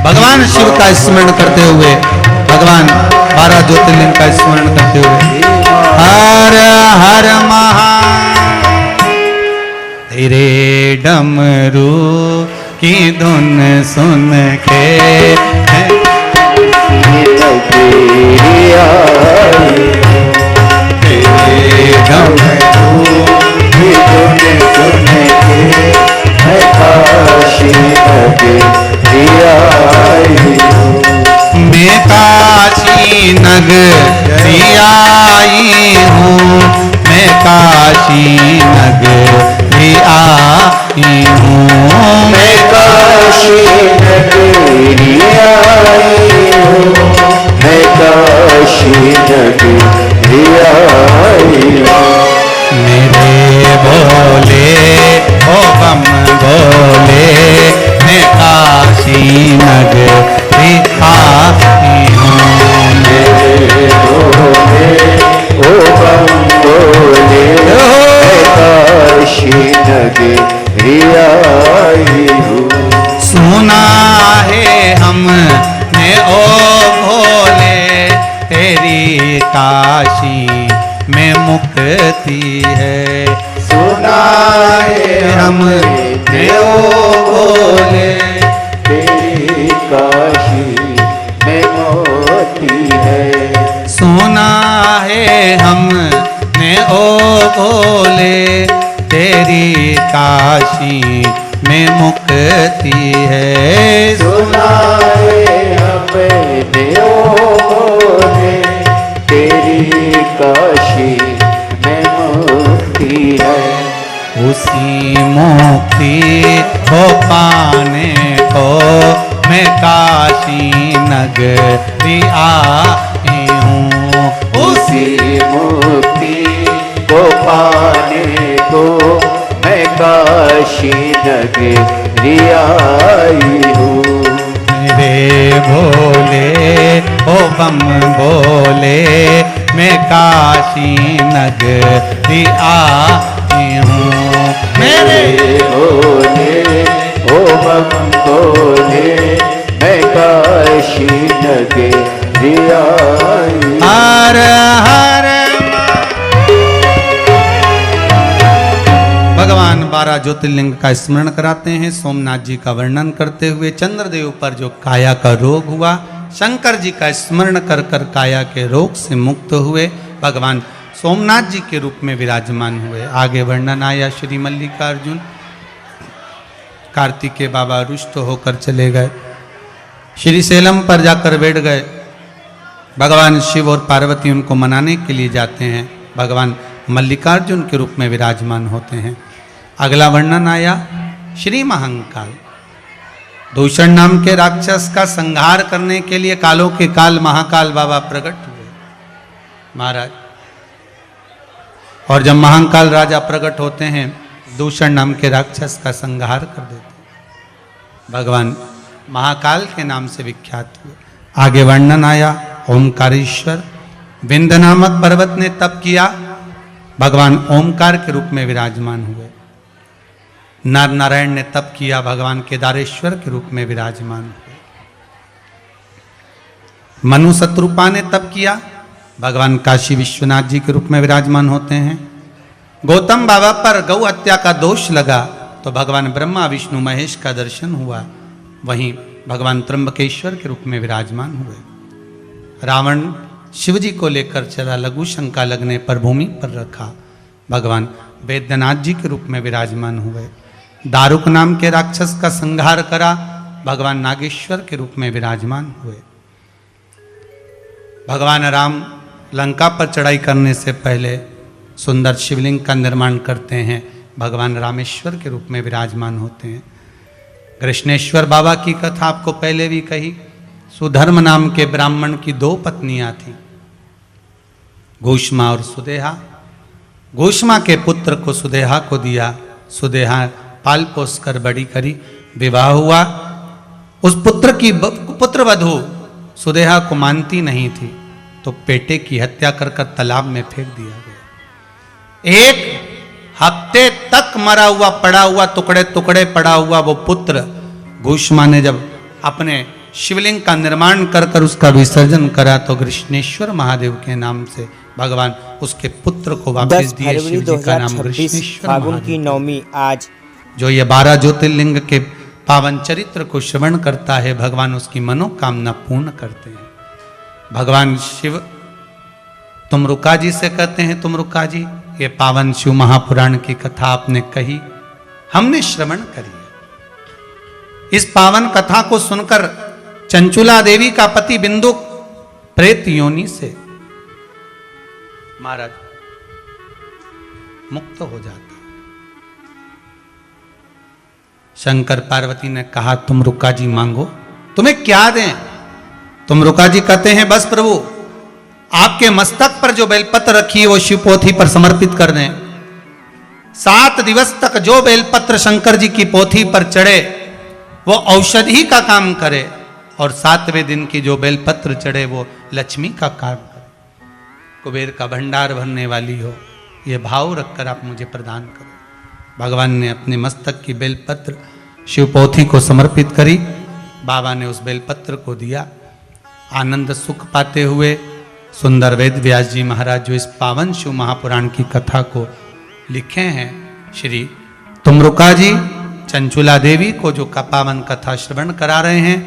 भगवान शिव का स्मरण करते हुए, भगवान 12 ज्योतिर्लिंग का स्मरण करते हुए हर हर महा। तेरे डमरू की धुन सुन के तेरे डमरू की धुन सुन के मैं काशी नगरी आई हूँ, मैं काशी नगरी आई हूँ, मैं काशी नगरी आई हूँ, मैं काशी नगरी आई हूँ। मेरे भोले ओ बम भोले मैं काशी नगरी आई हूँ। मेरे भोले ओ बम भोले मैं काशी नगरी आई हूँ। सुना है हमने ओ भोले तेरी काशी में मुक्ति है। सुना है हमने ओ भोले तेरी काशी में मुक्ति है। सुना है हमने ओ भोले तेरी काशी में मुक्ति है। सुना है हमने ओ भोले तेरी काशी में मुक्ति है। उसी मुक्ति को पाने को मैं काशी नगरी आई हूँ। उसी मुक्ति को पाने को मैं काशी नगरी आई हूँ। मेरे भोले ओ बम भोले मैं काशी नगरी आई हूँ। मेरे भोले ओ बम भोले मैं काशी नगरी आई। हर हर भगवान 12 ज्योतिर्लिंग का स्मरण कराते हैं। सोमनाथ जी का वर्णन करते हुए चंद्रदेव पर जो काया का रोग हुआ, शंकर जी का स्मरण कर कर काया के रोग से मुक्त हुए भगवान सोमनाथ जी के रूप में विराजमान हुए। आगे वर्णन आया श्री मल्लिकार्जुन कार्तिकेय बाबा रुष्ट होकर चले गए, श्री सेलम पर जाकर बैठ गए। भगवान शिव और पार्वती उनको मनाने के लिए जाते हैं, भगवान मल्लिकार्जुन के रूप में विराजमान होते हैं। अगला वर्णन आया श्री महाकाल। दूषण नाम के राक्षस का संहार करने के लिए कालों के काल महाकाल बाबा प्रकट हुए महाराज। और जब महाकाल राजा प्रकट होते हैं दूषण नाम के राक्षस का संहार कर देते, भगवान महाकाल के नाम से विख्यात हुए। आगे वर्णन आया ओमकारेश्वर। विंध्य नामक पर्वत ने तप किया, भगवान ओमकार के रूप में विराजमान हुए। नर नारायण ने तप किया, भगवान केदारेश्वर के रूप में विराजमान हुए। मनु शत्रुपा ने तप किया, भगवान काशी विश्वनाथ जी के रूप में विराजमान होते हैं। गौतम बाबा पर गौ हत्या का दोष लगा तो भगवान ब्रह्मा विष्णु महेश का दर्शन हुआ, वहीं भगवान त्र्यंबकेश्वर के रूप में विराजमान हुए। रावण शिव जी को लेकर चला, लघु शंका लगने पर भूमि पर रखा, भगवान वैद्यनाथ जी के रूप में विराजमान हुए। दारुक नाम के राक्षस का संहार करा, भगवान नागेश्वर के रूप में विराजमान हुए। भगवान राम लंका पर चढ़ाई करने से पहले सुंदर शिवलिंग का निर्माण करते हैं, भगवान रामेश्वर के रूप में विराजमान होते हैं। कृष्णेश्वर बाबा की कथा आपको पहले भी कही, सुधर्म नाम के ब्राह्मण की 2 पत्नियां थीं, घोषमा और सुदेहा। घोषमा के पुत्र को सुदेहा को दिया, सुदेहा पाल पोस कर बड़ी करी, विवाह हुआ। उस पुत्र की पुत्र वधू सुदेहा को मानती नहीं थी, तो बेटे की हत्या कर कर तालाब में फेंक दिया गया। 1 हफ्ते तक मरा हुआ पड़ा हुआ, टुकड़े टुकड़े पड़ा हुआ वो पुत्र घोषमा ने जब अपने शिवलिंग का निर्माण कर कर उसका विसर्जन करा, तो कृष्णेश्वर महादेव के नाम से भगवान उसके पुत्र को वापस 10 दिए। फरवरी शिव जी का नाम 2026 कृष्णेश्वर फागुन महादेव। की नवमी आज जो ये 12 ज्योतिर्लिंग के पावन चरित्र को श्रवण करता है, भगवान उसकी मनोकामना पूर्ण करते हैं। भगवान शिव तुमरुका जी से कहते हैं, तुमरुका जी ये पावन शिव महापुराण की कथा आपने कही, हमने श्रवण करी। इस पावन कथा को सुनकर चंचुला देवी का पति बिंदु प्रेत योनि से महाराज मुक्त हो जाता। शंकर पार्वती ने कहा, तुम रुका जी मांगो, तुम्हें क्या दें? तुम रुका जी कहते हैं, बस प्रभु आपके मस्तक पर जो बेलपत्र रखी है वो शिवपोथी पर समर्पित कर दें। 7 दिवस तक जो बेलपत्र शंकर जी की पोथी पर चढ़े वो औषधि का काम करे, और 7वें दिन की जो बेलपत्र चढ़े वो लक्ष्मी का काम करे, कुबेर का भंडार भरने वाली हो। ये भाव रखकर आप मुझे प्रदान करो। भगवान ने अपने मस्तक की बेलपत्र शिवपोथी को समर्पित करी। बाबा ने उस बेलपत्र को दिया। आनंद सुख पाते हुए सुंदर वेद व्यास जी महाराज जो इस पावन शिव महापुराण की कथा को लिखे हैं, श्री तुमरुका जी चंचुला देवी को जो पावन कथा श्रवण करा रहे हैं,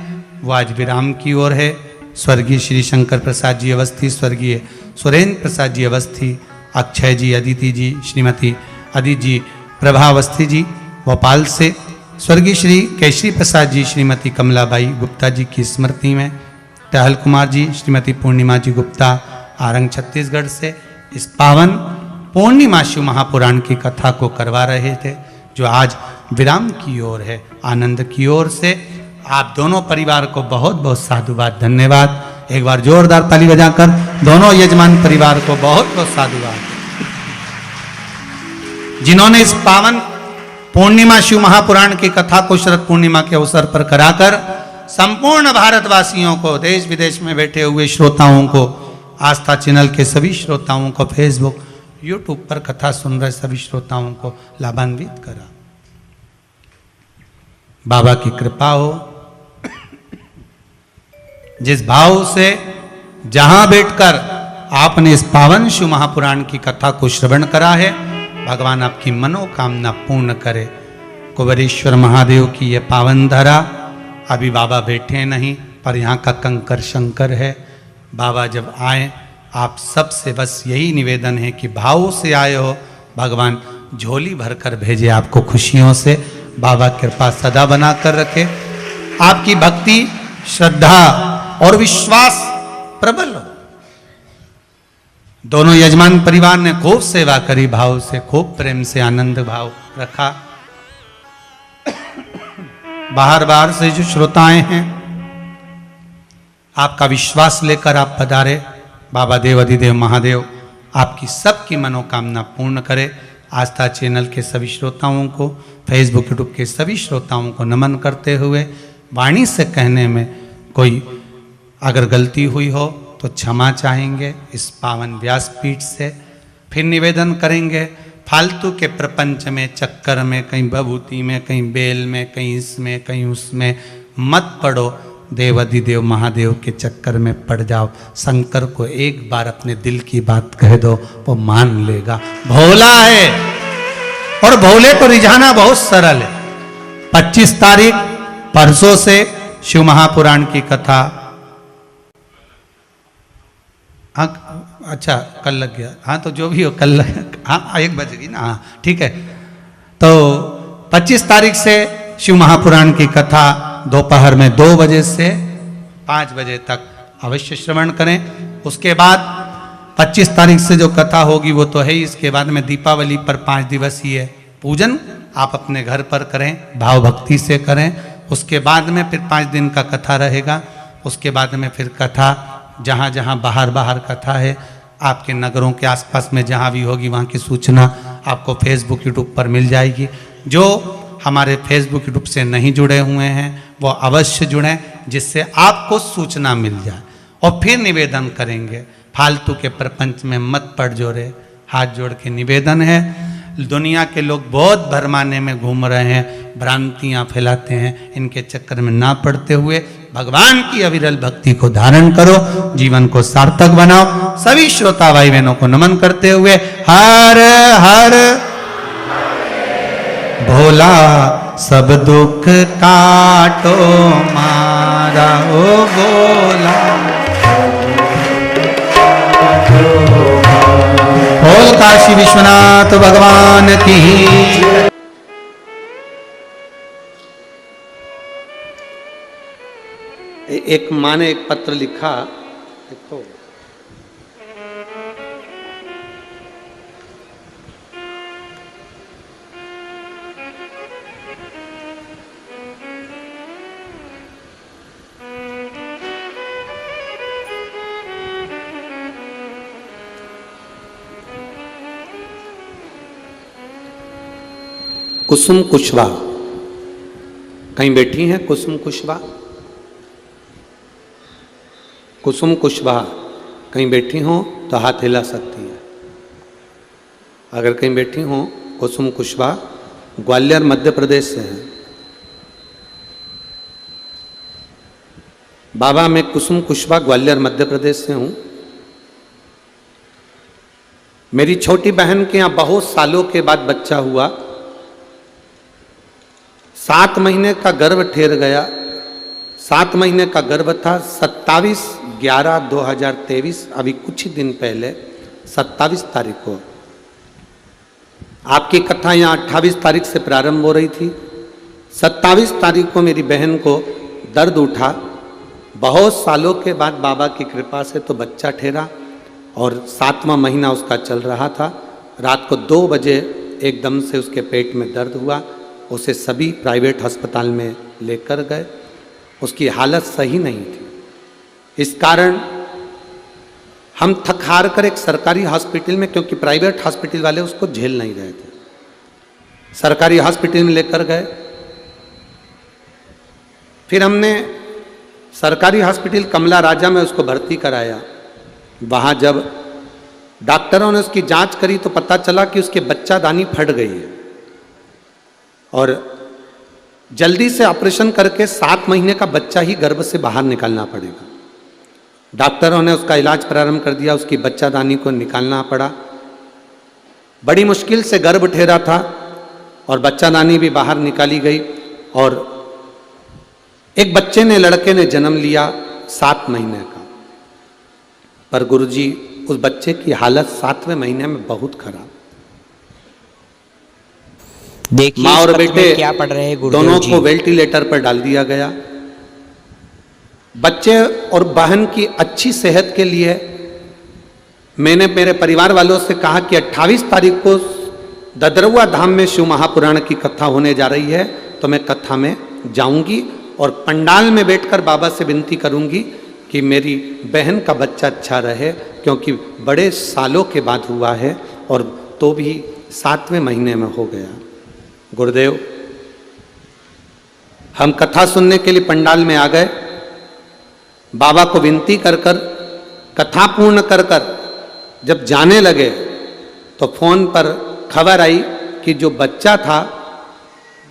वो आज विराम की ओर है। स्वर्गीय श्री शंकर प्रसाद जी अवस्थी, स्वर्गीय सुरेंद्र प्रसाद जी अवस्थी, अक्षय जी, अदिति जी, श्रीमती अदिति जी, प्रभा अवस्थी जी भोपाल से, स्वर्गीय श्री केशरी प्रसाद जी, श्रीमती कमलाबाई गुप्ता जी की स्मृति में, टहल कुमार जी, श्रीमती पूर्णिमा जी गुप्ता आरंग छत्तीसगढ़ से इस पावन पूर्णिमा शिव महापुराण की कथा को करवा रहे थे, जो आज विराम की ओर है। आनंद की ओर से आप दोनों परिवार को बहुत बहुत साधुवाद, धन्यवाद। एक बार जोरदार ताली बजाकर दोनों यजमान परिवार को बहुत बहुत साधुवाद, जिन्होंने इस पावन पूर्णिमा शिव महापुराण की कथा को शरद पूर्णिमा के अवसर पर कराकर संपूर्ण भारतवासियों को, देश विदेश में बैठे हुए श्रोताओं को, आस्था चैनल के सभी श्रोताओं को, फेसबुक यूट्यूब पर कथा सुन रहे सभी श्रोताओं को लाभान्वित करा। बाबा की कृपा हो। जिस भाव से जहां बैठकर आपने इस पावन शिव महापुराण की कथा को श्रवण करा है, भगवान आपकी मनोकामना पूर्ण करे। कुबेरेश्वर महादेव की यह पावन धरा, अभी बाबा बैठे नहीं, पर यहाँ का कंकर शंकर है। बाबा जब आए, आप सबसे बस यही निवेदन है कि भाव से आए हो, भगवान झोली भरकर भेजे आपको खुशियों से। बाबा कृपा सदा बना कर रखे, आपकी भक्ति, श्रद्धा और विश्वास प्रबल हो। दोनों यजमान परिवार ने खूब सेवा करी, भाव से, खूब प्रेम से, आनंद भाव रखा। बाहर बाहर से जो श्रोताएं हैं, आपका विश्वास लेकर आप पधारे। बाबा देव अधिदेव महादेव आपकी सबकी मनोकामना पूर्ण करे। आस्था चैनल के सभी श्रोताओं को, फेसबुक यूट्यूब के सभी श्रोताओं को नमन करते हुए, वाणी से कहने में कोई अगर गलती हुई हो तो क्षमा चाहेंगे इस पावन व्यासपीठ से। फिर निवेदन करेंगे, फालतू के प्रपंच में, चक्कर में, कहीं भभूति में, कहीं बेल में, कहीं इसमें, कहीं उसमें मत पड़ो। देवाधिदेव महादेव के चक्कर में पड़ जाओ। शंकर को एक बार अपने दिल की बात कह दो, वो मान लेगा। भोला है और भोले को रिझाना बहुत सरल है। 25 तारीख परसों से शिव महापुराण की कथा। हाँ अच्छा, कल लग गया। हाँ तो जो भी हो कल हाँ 1 बजेगी ना। हाँ ठीक है। तो 25 तारीख से शिव महापुराण की कथा दोपहर में 2 बजे से 5 बजे तक अवश्य श्रवण करें। उसके बाद 25 तारीख से जो कथा होगी वो तो है ही। इसके बाद में दीपावली पर 5 दिवसीय पूजन आप अपने घर पर करें, भाव भक्ति से करें। उसके बाद में फिर 5 दिन का कथा रहेगा। उसके बाद में फिर कथा जहाँ जहाँ बाहर बाहर कथा है, आपके नगरों के आसपास में जहाँ भी होगी वहाँ की सूचना आपको फेसबुक यूट्यूब पर मिल जाएगी। जो हमारे फेसबुक यूट्यूब से नहीं जुड़े हुए हैं वो अवश्य जुड़ें, जिससे आपको सूचना मिल जाए। और फिर निवेदन करेंगे, फालतू के प्रपंच में मत पड़ जोड़े। हाथ जोड़ के निवेदन है, दुनिया के लोग बहुत भरमाने में घूम रहे हैं, भ्रांतियां फैलाते हैं, इनके चक्कर में ना पड़ते हुए भगवान की अविरल भक्ति को धारण करो, जीवन को सार्थक बनाओ। सभी श्रोता भाई बहनों को नमन करते हुए हर हर भोला सब दुख काटो मारा ओ भोला। बोल काशी विश्वनाथ भगवान की। एक माँ ने एक पत्र लिखा, देखो कुसुम कुशवाहा कहीं बैठी हैं। कुसुम कुशवाहा, कुसुम कुशवाहा कहीं बैठी हो तो हाथ हिला सकती है। अगर कहीं बैठी हो, कुसुम कुशवाहा ग्वालियर मध्य प्रदेश से हैं। बाबा मैं कुसुम कुशवाहा ग्वालियर मध्य प्रदेश से हूँ। मेरी छोटी बहन के यहाँ बहुत सालों के बाद बच्चा हुआ। 7 महीने का गर्भ ठहर गया। 7 महीने का गर्भ था। 27/11/2023 अभी कुछ ही दिन पहले 27 तारीख को, आपकी कथा यहाँ 28 तारीख से प्रारंभ हो रही थी। 27 तारीख को मेरी बहन को दर्द उठा। बहुत सालों के बाद बाबा की कृपा से तो बच्चा ठहरा और 7वां महीना उसका चल रहा था। रात को 2 बजे एकदम से उसके पेट में दर्द हुआ। उसे सभी प्राइवेट अस्पताल में लेकर गए। उसकी हालत सही नहीं थी। इस कारण हम थक हार कर एक सरकारी हॉस्पिटल में, क्योंकि प्राइवेट हॉस्पिटल वाले उसको झेल नहीं रहे थे, सरकारी हॉस्पिटल में लेकर गए। फिर हमने सरकारी हॉस्पिटल कमला राजा में उसको भर्ती कराया। वहाँ जब डॉक्टरों ने उसकी जांच करी तो पता चला कि उसके बच्चादानी फट गई है और जल्दी से ऑपरेशन करके 7 महीने का बच्चा ही गर्भ से बाहर निकालना पड़ेगा। डॉक्टरों ने उसका इलाज प्रारंभ कर दिया। उसकी बच्चादानी को निकालना पड़ा। बड़ी मुश्किल से गर्भ ठहरा था और बच्चादानी भी बाहर निकाली गई और एक बच्चे ने, लड़के ने जन्म लिया 7 महीने का। पर गुरुजी उस बच्चे की हालत 7वें महीने में बहुत खराब। देखिए माँ और बेटे क्या पढ़ रहे हैं गुरुदेव दोनों जी। को वेंटिलेटर पर डाल दिया गया। बच्चे और बहन की अच्छी सेहत के लिए मैंने मेरे परिवार वालों से कहा कि 28 तारीख को ददरुआ धाम में शिव महापुराण की कथा होने जा रही है, तो मैं कथा में जाऊंगी और पंडाल में बैठकर बाबा से विनती करूंगी कि मेरी बहन का बच्चा अच्छा रहे, क्योंकि बड़े सालों के बाद हुआ है और तो भी 7वें महीने में हो गया। गुरुदेव, हम कथा सुनने के लिए पंडाल में आ गए। बाबा को विनती कर कर कथा पूर्ण कर कर जब जाने लगे तो फोन पर खबर आई कि जो बच्चा था,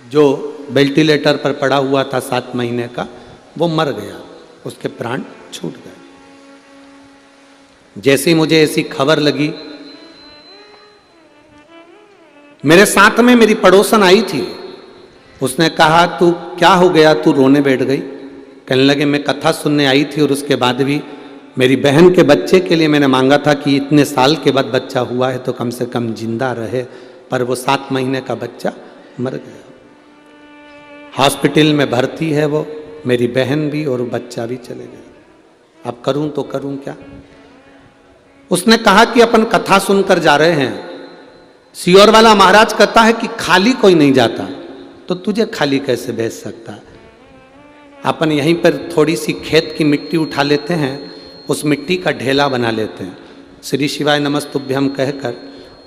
जो वेंटिलेटर पर पड़ा हुआ था 7 महीने का, वो मर गया, उसके प्राण छूट गए। जैसे ही मुझे ऐसी खबर लगी, मेरे साथ में मेरी पड़ोसन आई थी। उसने कहा तू क्या हो गया, तू रोने बैठ गई। कहने लगे मैं कथा सुनने आई थी और उसके बाद भी मेरी बहन के बच्चे के लिए मैंने मांगा था कि इतने साल के बाद बच्चा हुआ है तो कम से कम जिंदा रहे, पर वो 7 महीने का बच्चा मर गया। हॉस्पिटल में भर्ती है वो, मेरी बहन भी और बच्चा भी चले गए। अब करूं तो करूं क्या। उसने कहा कि अपन कथा सुनकर जा रहे हैं, सियोर वाला महाराज कहता है कि खाली कोई नहीं जाता, तो तुझे खाली कैसे भेज सकता। अपन यहीं पर थोड़ी सी खेत खेत की मिट्टी उठा लेते हैं, उस मिट्टी का ढेला बना लेते हैं, श्री शिवाय नमस्तुभ्यम कहकर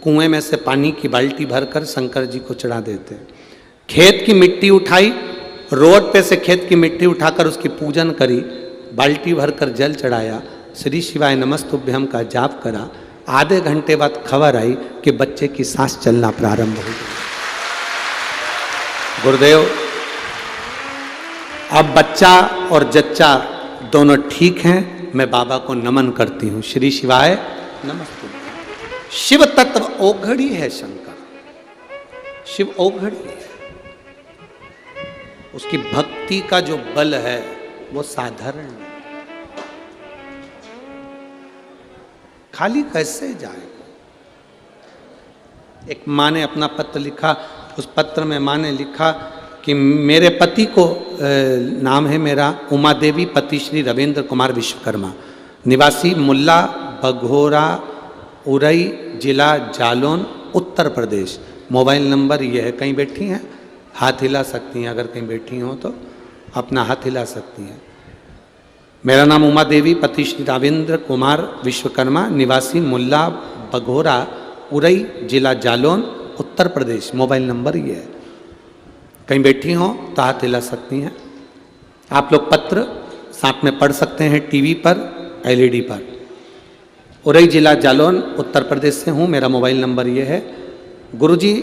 कुएं में से पानी की बाल्टी भरकर शंकर जी को चढ़ा देते हैं। खेत की मिट्टी उठाई, रोड पे से खेत की मिट्टी उठाकर उसकी पूजन करी, बाल्टी भरकर जल चढ़ाया, श्री शिवाय नमस्तुभ्यम का जाप करा। आधे घंटे बाद खबर आई कि बच्चे की सांस चलना प्रारंभ हो गई। गुरुदेव, अब बच्चा और जच्चा दोनों ठीक हैं। मैं बाबा को नमन करती हूँ। श्री शिवाय नमस्तुभ्यम। शिव तत्व ओघड़ी है शंकर, शिव ओघड़ी है। उसकी भक्ति का जो बल है वो साधारण नहीं। खाली कैसे जाएगा? एक माँ ने अपना पत्र लिखा, उस पत्र में माँ ने लिखा कि मेरे पति को नाम है मेरा उमा देवी, पति श्री रविंद्र कुमार विश्वकर्मा, निवासी मुल्ला बघोरा उरई, जिला जालौन, उत्तर प्रदेश। मोबाइल नंबर ये है। कहीं बैठी हैं? हाथ हिला सकती हैं, अगर कहीं बैठी हो तो अपना हाथ हिला सकती हैं। मेरा नाम उमा देवी, पति श्री रविंद्र कुमार विश्वकर्मा, निवासी मुल्ला बघोरा उरई, जिला जालौन, उत्तर प्रदेश। मोबाइल नंबर ये है। कहीं बैठी हो तो हाथ हिला सकती हैं। आप लोग पत्र साथ में पढ़ सकते हैं टीवी पर, एलईडी पर। उरई, जिला जालौन, उत्तर प्रदेश से हूँ। मेरा मोबाइल नंबर ये है। गुरुजी,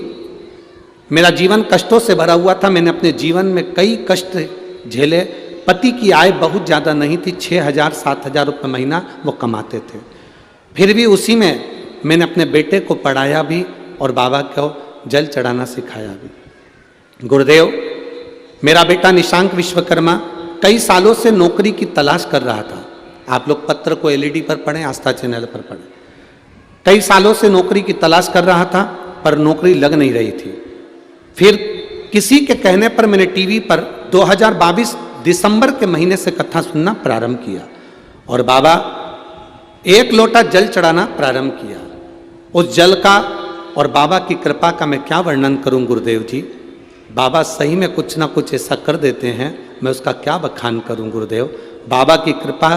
मेरा जीवन कष्टों से भरा हुआ था। मैंने अपने जीवन में कई कष्ट झेले। पति की आय बहुत ज़्यादा नहीं थी, 6,000-7,000 रुपये महीना वो कमाते थे। फिर भी उसी में मैंने अपने बेटे को पढ़ाया भी और बाबा को जल चढ़ाना सिखाया भी। गुरुदेव, मेरा बेटा निशांक विश्वकर्मा कई सालों से नौकरी की तलाश कर रहा था। आप लोग पत्र को एलईडी पर पढ़ें, आस्था चैनल पर पढ़ें। कई सालों से नौकरी की तलाश कर रहा था पर नौकरी लग नहीं रही थी। फिर किसी के कहने पर मैंने टीवी पर 2022 दिसंबर के महीने से कथा सुनना प्रारंभ किया और बाबा एक लोटा जल चढ़ाना प्रारंभ किया। उस जल का और बाबा की कृपा का मैं क्या वर्णन करूं गुरुदेव जी। बाबा सही में कुछ ना कुछ ऐसा कर देते हैं, मैं उसका क्या बखान करूं गुरुदेव। बाबा की कृपा।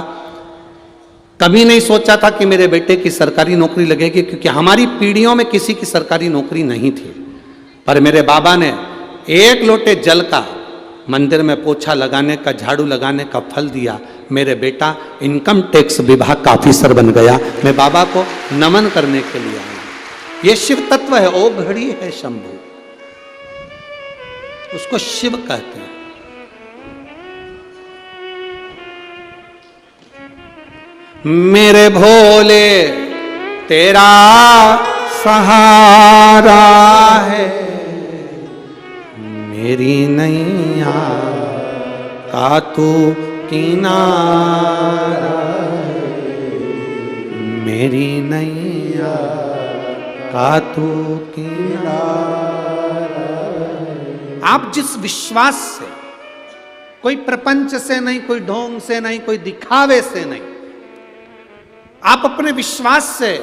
कभी नहीं सोचा था कि मेरे बेटे की सरकारी नौकरी लगेगी, क्योंकि हमारी पीढ़ियों में किसी की सरकारी नौकरी नहीं थी। पर मेरे बाबा ने एक लोटे जल का मंदिर में पोछा लगाने का, झाड़ू लगाने का फल दिया। मेरे बेटा इनकम टैक्स विभाग का ऑफिसर बन गया। मैं बाबा को नमन करने के लिए आया। ये शिव तत्व है, ओघड़ी है शंभु, उसको शिव कहते हैं। मेरे भोले तेरा सहारा है, मेरी नैया का तू किनारा है, मेरी नैया का तू किनारा है। आप जिस विश्वास से, कोई प्रपंच से नहीं, कोई ढोंग से नहीं, कोई दिखावे से नहीं, आप अपने विश्वास से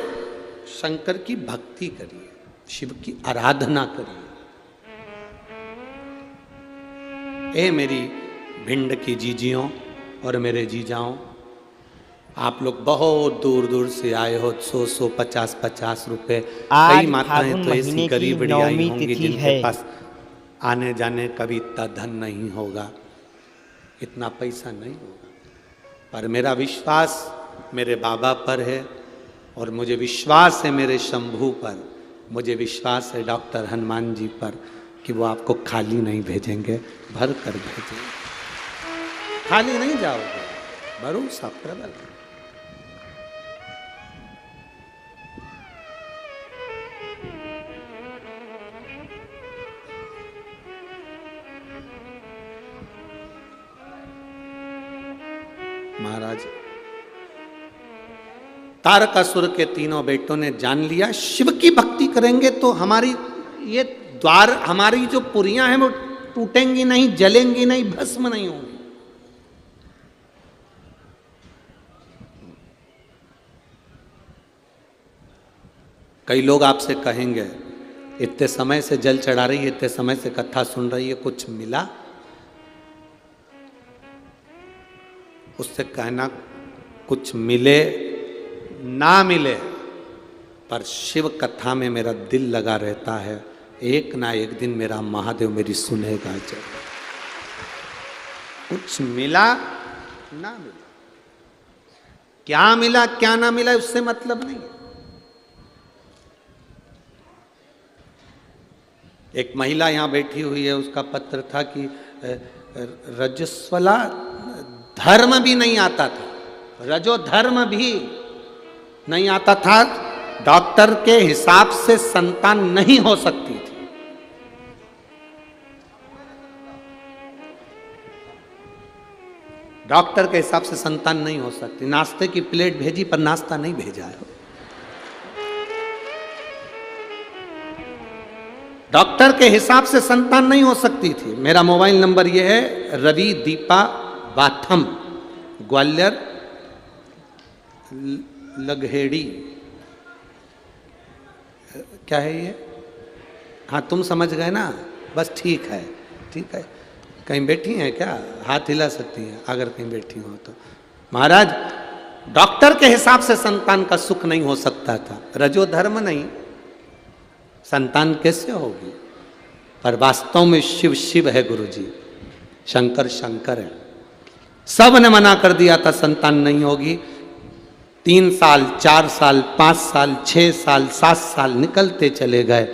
शंकर की भक्ति करिए, शिव की आराधना करिए। ए मेरी भिंड की जीजियों और मेरे जीजाओं, आप लोग बहुत दूर दूर से आए हो। 100-100, 50-50 रुपए। कई माताएं तो ऐसी गरीब आई होंगी जिनके पास आने जाने का भी इतना धन नहीं होगा, इतना पैसा नहीं होगा। पर मेरा विश्वास मेरे बाबा पर है और मुझे विश्वास है मेरे शंभू पर, मुझे विश्वास है डॉक्टर हनुमान जी पर कि वो आपको खाली नहीं भेजेंगे, भर कर भेजेंगे। खाली नहीं जाओगे, भरोसा प्रबल। महाराज, तारकासुर के तीनों बेटों ने जान लिया शिव की भक्ति करेंगे तो हमारी ये द्वार, हमारी जो पुरियां हैं वो टूटेंगी नहीं, जलेंगी नहीं, भस्म नहीं होंगी। कई लोग आपसे कहेंगे इतने समय से जल चढ़ा रही है, इतने समय से कथा सुन रही है, कुछ मिला? उससे कहना कुछ मिले ना मिले, पर शिव कथा में मेरा दिल लगा रहता है, एक ना एक दिन मेरा महादेव मेरी सुनेगा जरूर। कुछ मिला ना मिला, क्या मिला क्या ना मिला उससे मतलब नहीं है। एक महिला यहां बैठी हुई है, उसका पत्र था कि रजस्वला धर्म भी नहीं आता था, रजो धर्म भी नहीं आता था, डॉक्टर के हिसाब से संतान नहीं हो सकती थी। डॉक्टर के हिसाब से संतान नहीं हो सकती। नाश्ते की प्लेट भेजी पर नाश्ता नहीं भेजा है। डॉक्टर के हिसाब से संतान नहीं हो सकती थी। मेरा मोबाइल नंबर यह है रवि दीपा बाथम, ग्वालियर लगहेड़ी, क्या है ये? हाँ तुम समझ गए ना, बस ठीक है ठीक है। कहीं बैठी हैं क्या? हाथ हिला सकती हैं अगर कहीं बैठी हो तो। महाराज डॉक्टर के हिसाब से संतान का सुख नहीं हो सकता था, रजो धर्म नहीं, संतान कैसे होगी? पर वास्तव में शिव शिव है गुरुजी, शंकर शंकर है। सब ने मना कर दिया था संतान नहीं होगी। 3 साल 4 साल 5 साल 6 साल 7 साल निकलते चले गए,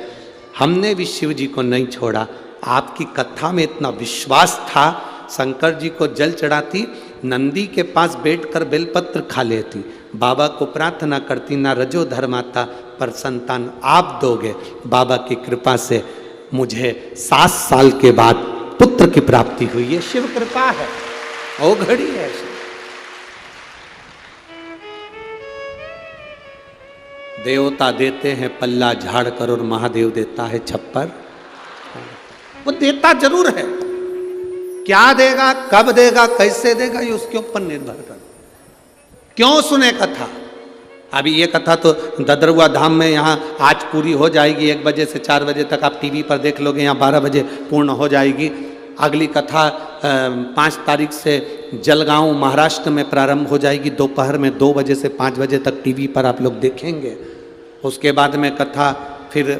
हमने भी शिव जी को नहीं छोड़ा। आपकी कथा में इतना विश्वास था, शंकर जी को जल चढ़ाती, नंदी के पास बैठकर बेलपत्र खा लेती, बाबा को प्रार्थना करती, ना रजो धर्म आता पर संतान आप दोगे। बाबा की कृपा से मुझे 7 साल के बाद पुत्र की प्राप्ति हुई। ये शिव कृपा है, वो घड़ी है। देवता देते हैं पल्ला झाड़ कर और महादेव देता है छप्पर। वो देता जरूर है, क्या देगा कब देगा कैसे देगा ये उसके ऊपर निर्भर कर। क्यों सुने कथा? अभी ये कथा तो ददरुआ धाम में यहाँ आज पूरी हो जाएगी, 1 बजे से 4 बजे तक आप टीवी पर देख लोगे, यहाँ 12 बजे पूर्ण हो जाएगी। अगली कथा 5 तारीख से जलगांव महाराष्ट्र में प्रारंभ हो जाएगी, दोपहर में 2 बजे से 5 बजे तक टीवी पर आप लोग देखेंगे। उसके बाद में कथा फिर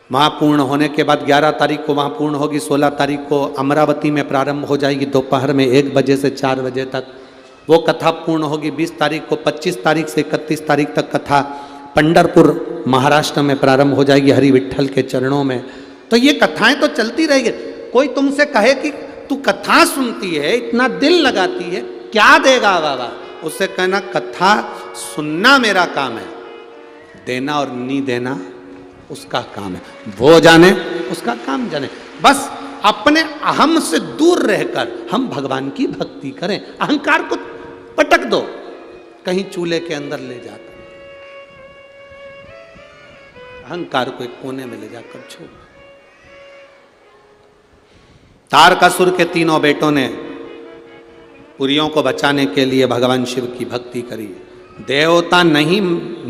वहाँ पूर्ण होने के बाद 11 तारीख को वहाँ पूर्ण होगी, 16 तारीख को अमरावती में प्रारंभ हो जाएगी, दोपहर में 1 बजे से 4 बजे तक वो कथा पूर्ण होगी। 20 तारीख को 25 तारीख से 31 तारीख तक कथा पंढरपुर महाराष्ट्र में प्रारंभ हो जाएगी, हरि विट्ठल के चरणों में। तो ये कथाएं तो चलती रहेगी। कोई तुमसे कहे कि तू कथा सुनती है, इतना दिल लगाती है, क्या देगा बाबा? उससे कहना कथा सुनना मेरा काम है, देना और नहीं देना उसका काम है। वो जाने उसका काम जाने। बस अपने अहम से दूर रहकर हम भगवान की भक्ति करें। अहंकार को पटक दो, कहीं चूल्हे के अंदर ले जाकर, अहंकार को एक कोने में ले जाकर छोड़। तारकासुर के 3 बेटों ने पुरियों को बचाने के लिए भगवान शिव की भक्ति करी। देवता नहीं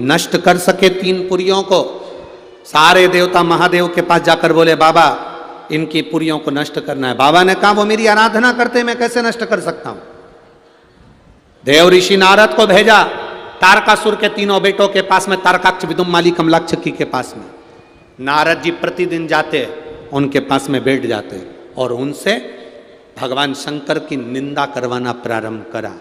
नष्ट कर सके 3 पुरियों को। सारे देवता महादेव के पास जाकर बोले बाबा इनकी पुरियों को नष्ट करना है। बाबा ने कहा वो मेरी आराधना करते, मैं कैसे नष्ट कर सकता हूं? देव ऋषि नारद को भेजा तारकासुर के 3 बेटों के पास में, तारकाक्ष विदुम्माली कमलाक्षकी के पास में। नारद जी प्रतिदिन जाते, उनके पास में बैठ जाते और उनसे भगवान शंकर की निंदा करवाना प्रारंभ करा।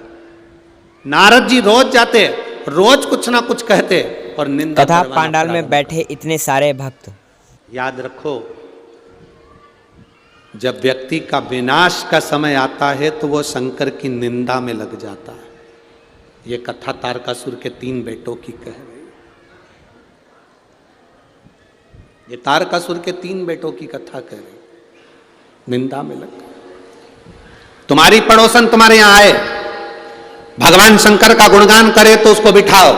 नारद जी रोज जाते, रोज कुछ ना कुछ कहते और निंदा तथा करवाना पांडाल में प्रारंभ बैठे इतने सारे भक्त। याद रखो, जब व्यक्ति का विनाश का समय आता है तो वो शंकर की निंदा में लग जाता है। ये कथा तारकासुर के 3 बेटों की कह रही। ये तारकासुर के 3 बेटों की कथा कह रही, निंदा में लग। तुम्हारी पड़ोसन तुम्हारे यहां आए, भगवान शंकर का गुणगान करे तो उसको बिठाओ।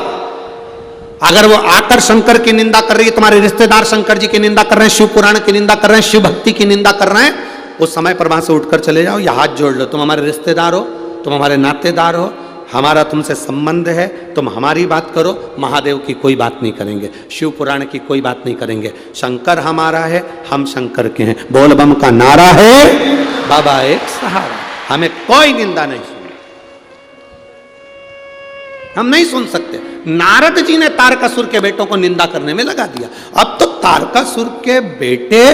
अगर वो आकर शंकर की निंदा कर रही है, तुम्हारे रिश्तेदार शंकर जी की निंदा कर रहे हैं, शिव पुराण की निंदा कर रहे हैं, शिव भक्ति की निंदा कर रहे हैं, उस समय पर वहां से उठकर चले जाओ या हाथ जोड़ लो। तुम हमारे रिश्तेदार हो, तुम हमारे नातेदार हो, हमारा तुमसे संबंध है, तुम हमारी बात करो, महादेव की कोई बात नहीं करेंगे, शिव पुराण की कोई बात नहीं करेंगे। शंकर हमारा है, हम शंकर के हैं, बोल बम का नारा है, बाबा एक सहारा, हमें कोई निंदा नहीं सुनी। हम नहीं सुन सकते। नारद जी ने तारकासुर के बेटों को निंदा करने में लगा दिया। अब तो तारकासुर के बेटे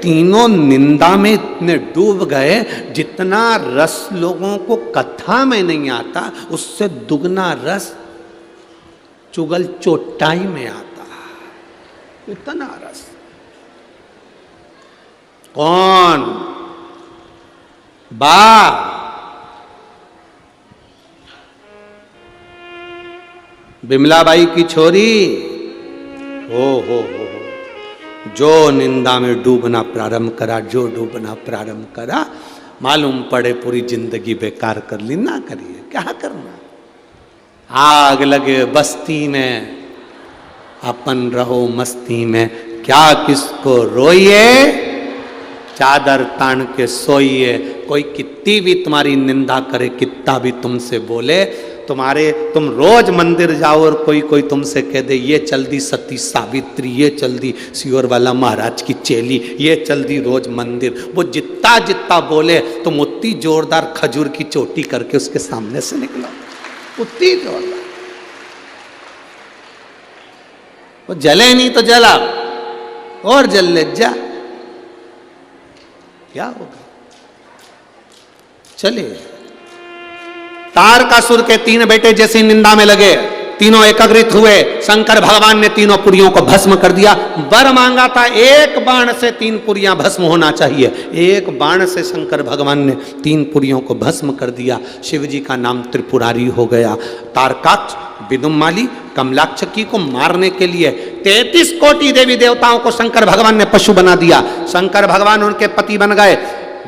तीनों निंदा में इतने डूब गए, जितना रस लोगों को कथा में नहीं आता उससे दुगना रस चुगल चोटाई में आता। इतना रस। कौन? बा बिमलाबाई की छोरी। हो जो निंदा में डूबना प्रारंभ करा, जो डूबना प्रारंभ करा, मालूम पड़े पूरी जिंदगी बेकार कर ली। ना करिए, क्या करना। आग लगे बस्ती में, अपन रहो मस्ती में, क्या किसको रोइए, चादर तान के सोइए। कोई कितनी भी तुम्हारी निंदा करे, कितना भी तुमसे बोले, तुम रोज मंदिर जाओ और कोई तुमसे कह दे ये चल दी सती सावित्री, ये चल दी सियोर वाला महाराज की चेली, ये चल दी रोज मंदिर, वो जितना बोले तुम उतनी जोरदार खजूर की चोटी करके उसके सामने से निकलो, उतनी जोरदार। वो जले नहीं तो जला और जल ले जा, क्या होगा। चलिए, तारकासुर के 3 बेटे जैसी निंदा में लगे, तीनों एकत्रित हुए। शंकर भगवान ने तीनों पुरियों को भस्म कर दिया। वर मांगा था, एक बाण से 3 पुरियां भस्म होना चाहिए। एक बाण से शंकर भगवान ने 3 पुरियों को भस्म कर दिया। शिव जी का नाम त्रिपुरारी हो गया। तारकाक्ष, विदुमाली, कमलाक्षकी को मारने के लिए 33 कोटि देवी देवताओं को शंकर भगवान ने पशु बना दिया। शंकर भगवान उनके पति बन गए।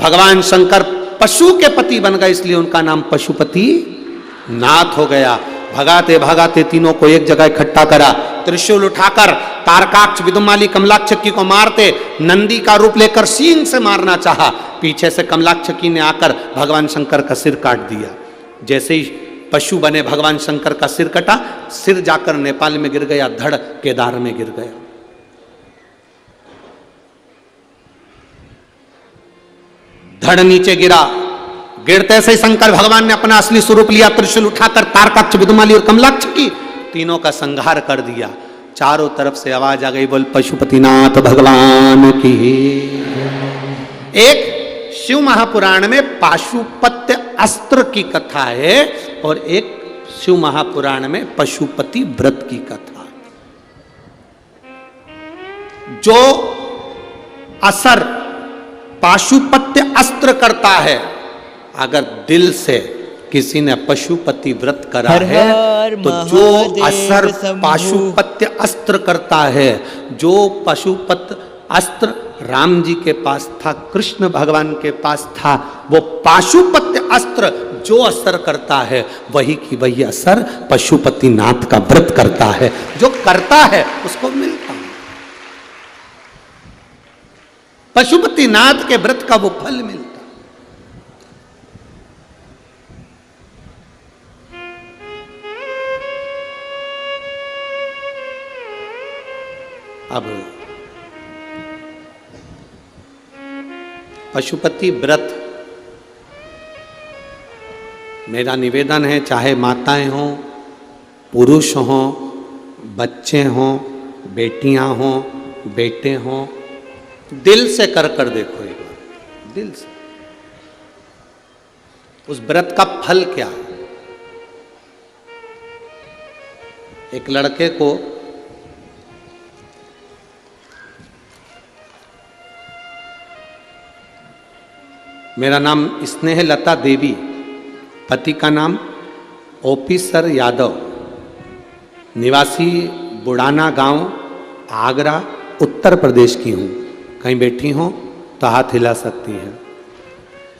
भगवान शंकर पशु के पति बन गए, इसलिए उनका नाम पशुपति नाथ हो गया। भगाते भगाते तीनों को एक जगह इकट्ठा करा। त्रिशूल उठाकर तारकाक्ष, विदुमाली, कमलाक्षकी को मारते नंदी का रूप लेकर सींग से मारना चाहा। पीछे से कमलाक्षकी ने आकर भगवान शंकर का सिर काट दिया। जैसे ही पशु बने भगवान शंकर का सिर कटा, सिर जाकर नेपाल में गिर गया, धड़ केदार में गिर गया। धड़ नीचे गिरा। गिरते से शंकर भगवान ने अपना असली स्वरूप लिया। त्रिशूल उठाकर तारकाक्ष, विदुमाली और कमलाक्षकी तीनों का संहार कर दिया। चारों तरफ से आवाज आ गई, बोल पशुपतिनाथ भगवान की। एक शिव महापुराण में पाशुपत्य अस्त्र की कथा है और एक शिव महापुराण में पशुपति व्रत की कथा। जो असर पाशुपत्य अस्त्र करता है, अगर दिल से किसी ने पशुपति व्रत करा है तो जो असर पाशुपत्य अस्त्र करता है, जो पशुपत अस्त्र राम जी के पास था, कृष्ण भगवान के पास था, वो पाशुपत्य अस्त्र जो असर करता है वही की वही असर पशुपति नाथ का व्रत करता है। जो करता है उसको मिलता है। पशुपति नाथ के व्रत का वो फल मिलता। अब पशुपति व्रत, मेरा निवेदन है, चाहे माताएं हों, पुरुष हों, बच्चे हों, बेटियां हों, बेटे हों, दिल से कर देखो एक बार, दिल से। उस व्रत का फल क्या है? एक लड़के को मेरा नाम स्नेहलता देवी, पति का नाम ओपी सर यादव, निवासी बुढ़ाना गांव, आगरा, उत्तर प्रदेश की हूँ। कहीं बैठी हो तो हाथ हिला सकती हैं।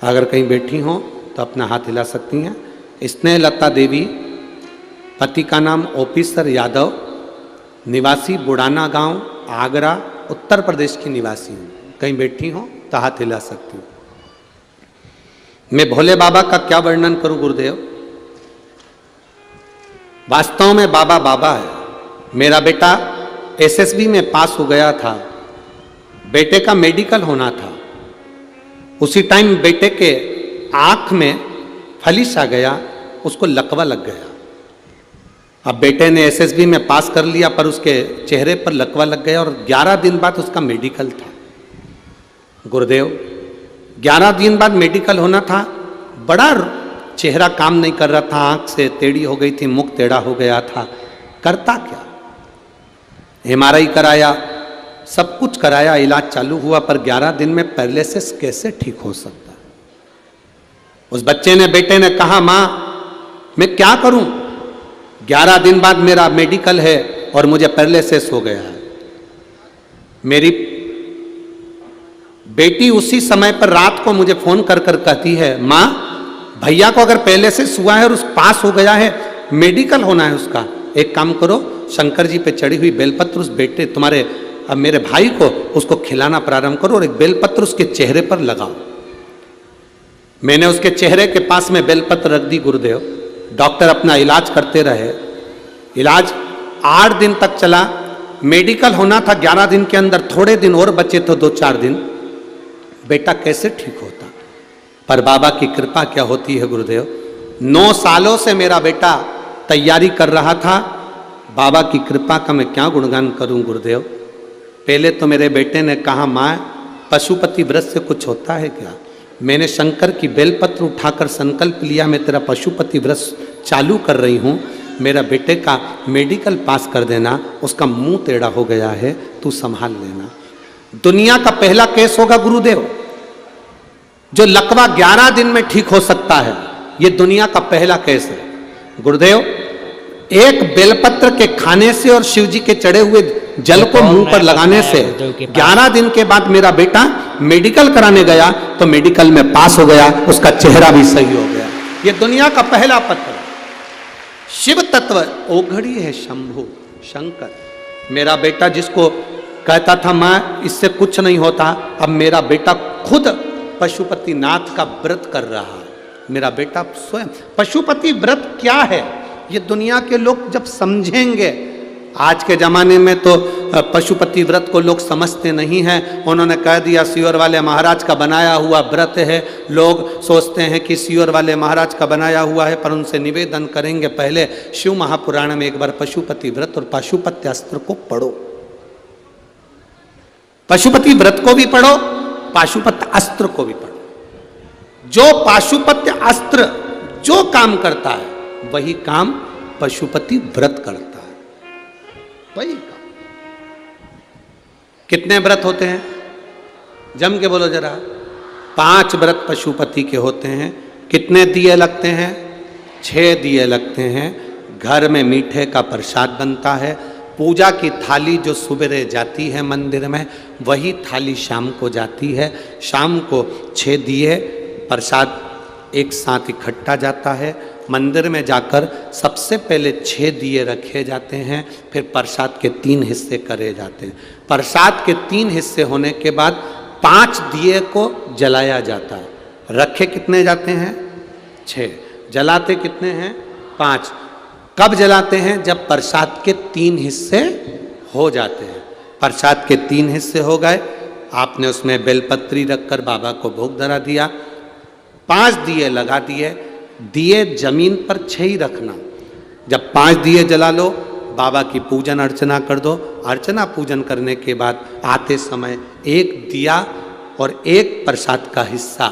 अगर कहीं बैठी हो तो अपना हाथ हिला सकती हैं। स्नेहलता देवी, पति का नाम ओपी सर यादव, निवासी बुढ़ाना गांव, आगरा, उत्तर प्रदेश की निवासी हूँ। कहीं बैठी हो तो हाथ हिला सकती हूँ। मैं भोले बाबा का क्या वर्णन करूं गुरुदेव। वास्तव में बाबा बाबा है। मेरा बेटा एसएसबी में पास हो गया था। बेटे का मेडिकल होना था। उसी टाइम बेटे के आंख में फलिश आ गया, उसको लकवा लग गया। अब बेटे ने एसएसबी में पास कर लिया, पर उसके चेहरे पर लकवा लग गया और 11 दिन बाद उसका मेडिकल था। गुरुदेव 11 दिन बाद मेडिकल होना था, बड़ा चेहरा काम नहीं कर रहा था, आंख से टेढ़ी हो गई थी, मुख टेढ़ा हो गया था, करता क्या? एमआरआई कराया, सब कुछ कराया, इलाज चालू हुआ, पर 11 दिन में पैरालिसिस कैसे ठीक हो सकता? उस बच्चे ने, बेटे ने कहा, मां मैं क्या करूं? 11 दिन बाद मेरा मेडिकल है और मुझे पैरालिसिस हो गया है। मेरी बेटी उसी समय पर रात को मुझे फोन कर कर कहती है, मां भैया को अगर पैरालिसिस हुआ है और उस पास हो गया है, मेडिकल होना है उसका, एक काम करो, शंकर जी पे चढ़ी हुई बेलपत्र उस बेटे तुम्हारे अब मेरे भाई को उसको खिलाना प्रारंभ करो और एक बेलपत्र उसके चेहरे पर लगाओ। मैंने उसके चेहरे के पास में बेलपत्र रख दी। गुरुदेव डॉक्टर अपना इलाज करते रहे। इलाज 8 दिन तक चला। मेडिकल होना था 11 दिन के अंदर, थोड़े दिन और बचे तो 2-4 दिन, बेटा कैसे ठीक होता? पर बाबा की कृपा क्या होती है गुरुदेव, 9 सालों से मेरा बेटा तैयारी कर रहा था। बाबा की कृपा का मैं क्या गुणगान करूं गुरुदेव। पहले तो मेरे बेटे ने कहा, माँ पशुपति व्रत से कुछ होता है क्या? मैंने शंकर की बेलपत्र उठाकर संकल्प लिया, मैं तेरा पशुपति व्रत चालू कर रही हूँ, मेरा बेटे का मेडिकल पास कर देना, उसका मुंह टेढ़ा हो गया है, तू संभाल लेना। दुनिया का पहला केस होगा गुरुदेव, जो लकवा 11 दिन में ठीक हो सकता है, ये दुनिया का पहला केस है गुरुदेव। एक बेलपत्र के खाने से और शिव जी के चढ़े हुए जल को मुंह पर लगाने से 11 दिन के बाद मेरा बेटा मेडिकल कराने गया तो मेडिकल में पास हो गया, उसका चेहरा भी सही हो गया। ये दुनिया का पहला पत्र। शिव तत्व ओघड़ी है शंभु शंकर। मेरा बेटा जिसको कहता था मां इससे कुछ नहीं होता, अब मेरा बेटा खुद पशुपति नाथ का व्रत कर रहा है। मेरा बेटा स्वयं पशुपति व्रत क्या है ये दुनिया के लोग जब समझेंगे। आज के ज़माने में तो पशुपति व्रत को लोग समझते नहीं हैं। उन्होंने कह दिया सियोर वाले महाराज का बनाया हुआ व्रत है। लोग सोचते हैं कि सियोर वाले महाराज का बनाया हुआ है, पर उनसे निवेदन करेंगे पहले शिव महापुराण में एक बार पशुपति व्रत और पाशुपत्य अस्त्र को पढ़ो। पशुपति व्रत को भी पढ़ो, पाशुपत्य अस्त्र को भी पढ़ो। जो पाशुपत्य अस्त्र जो काम करता है वही काम पशुपति व्रत करता है, वही काम। कितने व्रत होते हैं जम के बोलो जरा? 5 व्रत पशुपति के होते हैं। कितने दिए लगते हैं? 6 दिए लगते हैं। घर में मीठे का प्रसाद बनता है। पूजा की थाली जो सुबह जाती है मंदिर में, वही थाली शाम को जाती है। शाम को 6 दिए प्रसाद एक साथ इकट्ठा जाता है। मंदिर में जाकर सबसे पहले 6 दिए रखे जाते हैं, फिर प्रसाद के 3 हिस्से करे जाते हैं। प्रसाद के 3 हिस्से होने के बाद 5 दिए को जलाया जाता है। रखे कितने जाते हैं? 6। जलाते कितने हैं? 5। कब जलाते हैं? जब प्रसाद के 3 हिस्से हो जाते हैं। प्रसाद के 3 हिस्से हो गए, आपने उसमें बेलपत्री रखकर बाबा को भोग धरा दिया। 5 दिए लगा दिए। दिए जमीन पर 6 ही रखना। जब 5 दिए जला लो, बाबा की पूजन अर्चना कर दो। अर्चना पूजन करने के बाद आते समय 1 दिया और 1 प्रसाद का हिस्सा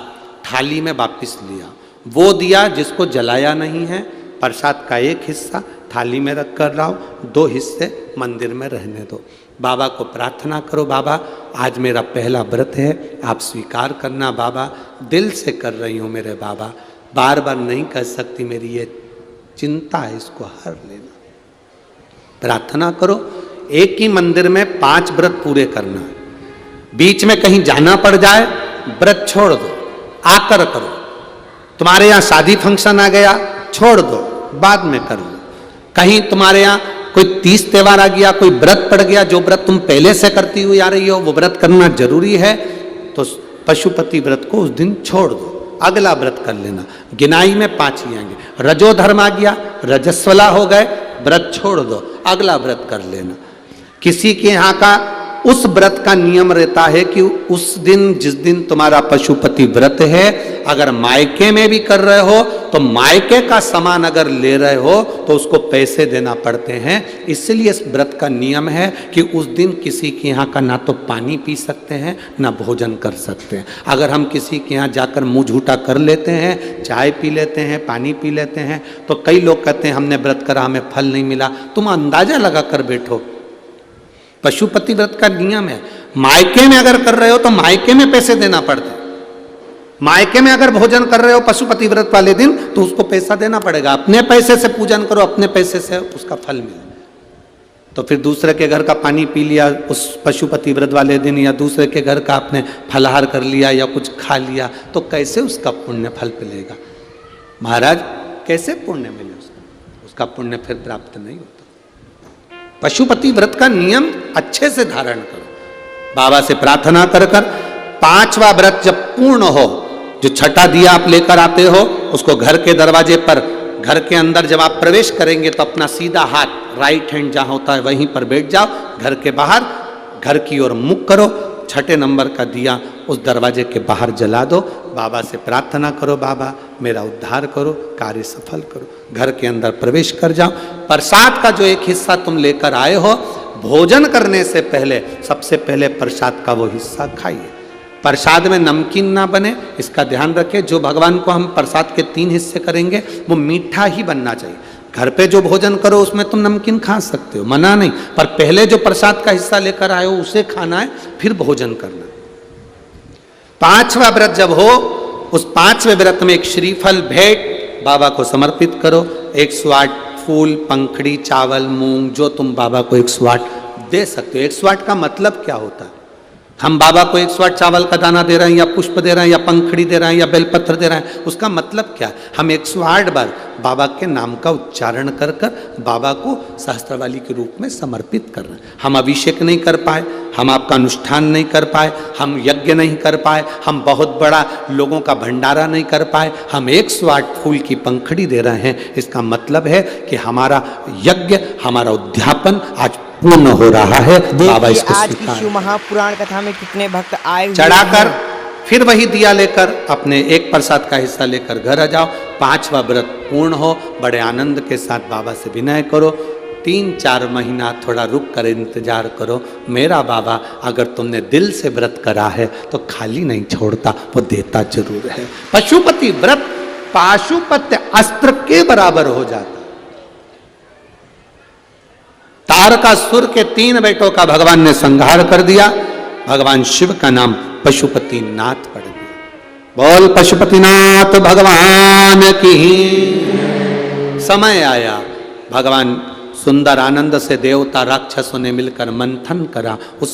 थाली में वापस लिया। वो दिया जिसको जलाया नहीं है, प्रसाद का 1 हिस्सा थाली में रख कर लाओ, 2 हिस्से मंदिर में रहने दो। बाबा को प्रार्थना करो, बाबा आज मेरा पहला व्रत है, आप स्वीकार करना। बाबा दिल से कर रही हूँ मेरे बाबा, बार बार नहीं कह सकती, मेरी ये चिंता है, इसको हर लेना। प्रार्थना करो। एक ही मंदिर में 5 व्रत पूरे करना है। बीच में कहीं जाना पड़ जाए, व्रत छोड़ दो, आकर करो। तुम्हारे यहाँ शादी फंक्शन आ गया, छोड़ दो, बाद में कर लो। कहीं तुम्हारे यहाँ कोई 30 त्योहार आ गया, कोई व्रत पड़ गया, जो व्रत तुम पहले से करती हुई आ रही हो वो व्रत करना जरूरी है, तो पशुपति व्रत को उस दिन छोड़ दो, अगला व्रत कर लेना। गिनाई में 5 ही आएंगे। रजोधर्म आ गया, रजस्वला हो गए, व्रत छोड़ दो, अगला व्रत कर लेना। किसी के यहाँ का उस व्रत का नियम रहता है कि उस दिन जिस दिन तुम्हारा पशुपति व्रत है, अगर मायके में भी कर रहे हो तो मायके का सामान अगर ले रहे हो तो उसको पैसे देना पड़ते हैं। इसलिए इस व्रत का नियम है कि उस दिन किसी के यहाँ का ना तो पानी पी सकते हैं ना भोजन कर सकते हैं। अगर हम किसी के यहाँ जाकर मुंह झूठा कर लेते हैं, चाय पी लेते हैं, पानी पी लेते हैं, तो कई लोग कहते हैं हमने व्रत करा हमें फल नहीं मिला। तुम अंदाजा लगा कर बैठो, पशुपति व्रत का नियम है। मायके में अगर कर रहे हो तो मायके में पैसे देना पड़ता है। मायके में अगर भोजन कर रहे हो पशुपति व्रत वाले दिन तो उसको पैसा देना पड़ेगा। अपने पैसे से पूजन करो, अपने पैसे से उसका फल मिले। तो फिर दूसरे के घर का पानी पी लिया उस पशुपति व्रत वाले दिन, या दूसरे के घर का आपने फलाहार कर लिया या कुछ खा लिया, तो कैसे उसका पुण्य फल मिलेगा महाराज? कैसे पुण्य मिले उसका पुण्य फिर प्राप्त नहीं होता। पशुपति व्रत का नियम अच्छे से धारण करो, बाबा से प्रार्थना कर कर। 5वां व्रत जब पूर्ण हो, जो छठा दिया आप लेकर आते हो उसको घर के दरवाजे पर, घर के अंदर जब आप प्रवेश करेंगे तो अपना सीधा हाथ राइट हैंड जहां होता है वहीं पर बैठ जाओ। घर के बाहर घर की ओर मुख करो, छठे नंबर का दिया उस दरवाजे के बाहर जला दो। बाबा से प्रार्थना करो, बाबा मेरा उद्धार करो, कार्य सफल करो। घर के अंदर प्रवेश कर जाओ। प्रसाद का जो एक हिस्सा तुम लेकर आए हो, भोजन करने से पहले सबसे पहले प्रसाद का वो हिस्सा खाइए। प्रसाद में नमकीन ना बने, इसका ध्यान रखें। जो भगवान को हम प्रसाद के 3 हिस्से करेंगे वो मीठा ही बनना चाहिए। घर पे जो भोजन करो उसमें तुम नमकीन खा सकते हो, मना नहीं, पर पहले जो प्रसाद का हिस्सा लेकर आए हो उसे खाना है, फिर भोजन करना। 5वां व्रत जब हो, उस 5वें व्रत में एक श्रीफल भेंट बाबा को समर्पित करो। 108 फूल, पंखड़ी, चावल, मूंग, जो तुम बाबा को 108 दे सकते हो। 108 का मतलब क्या होता है? हम बाबा को 108 चावल का दाना दे रहे हैं, या पुष्प दे रहे हैं, या पंखड़ी दे रहे हैं, या बेलपत्र दे रहे हैं, उसका मतलब क्या है? हम 108 बार बाबा के नाम का उच्चारण कर कर बाबा को सहस्त्रवाली के रूप में समर्पित कर रहे हैं। हम अभिषेक नहीं कर पाए, हम आपका अनुष्ठान नहीं कर पाए, हम यज्ञ नहीं कर पाए, हम बहुत बड़ा लोगों का भंडारा नहीं कर पाए, हम 108 फूल की पंखड़ी दे रहे हैं। इसका मतलब है कि हमारा यज्ञ, हमारा उद्यापन आज पूर्ण हो रहा है। बाबा इसको आज की शिव महापुराण कथा में कितने भक्त आए हुए चढ़ाकर हैं। फिर वही दिया लेकर अपने एक प्रसाद का हिस्सा लेकर घर आ जाओ। 5वां व्रत पूर्ण हो, बड़े आनंद के साथ बाबा से विनय करो। 3-4 महीना थोड़ा रुक कर इंतजार करो। मेरा बाबा अगर तुमने दिल से व्रत करा है तो खाली नहीं छोड़ता, वो देता जरूर है। पशुपति व्रत पाशुपत्य अस्त्र के बराबर हो जाता। तारकासुर के 3 बेटों का भगवान ने संहार कर दिया। भगवान शिव का नाम पशुपति नाथ पड़ गया। बोल पशुपतिनाथ भगवान की। समय आया, भगवान सुंदर आनंद से देवता राक्षसों ने मिलकर मंथन करा। उस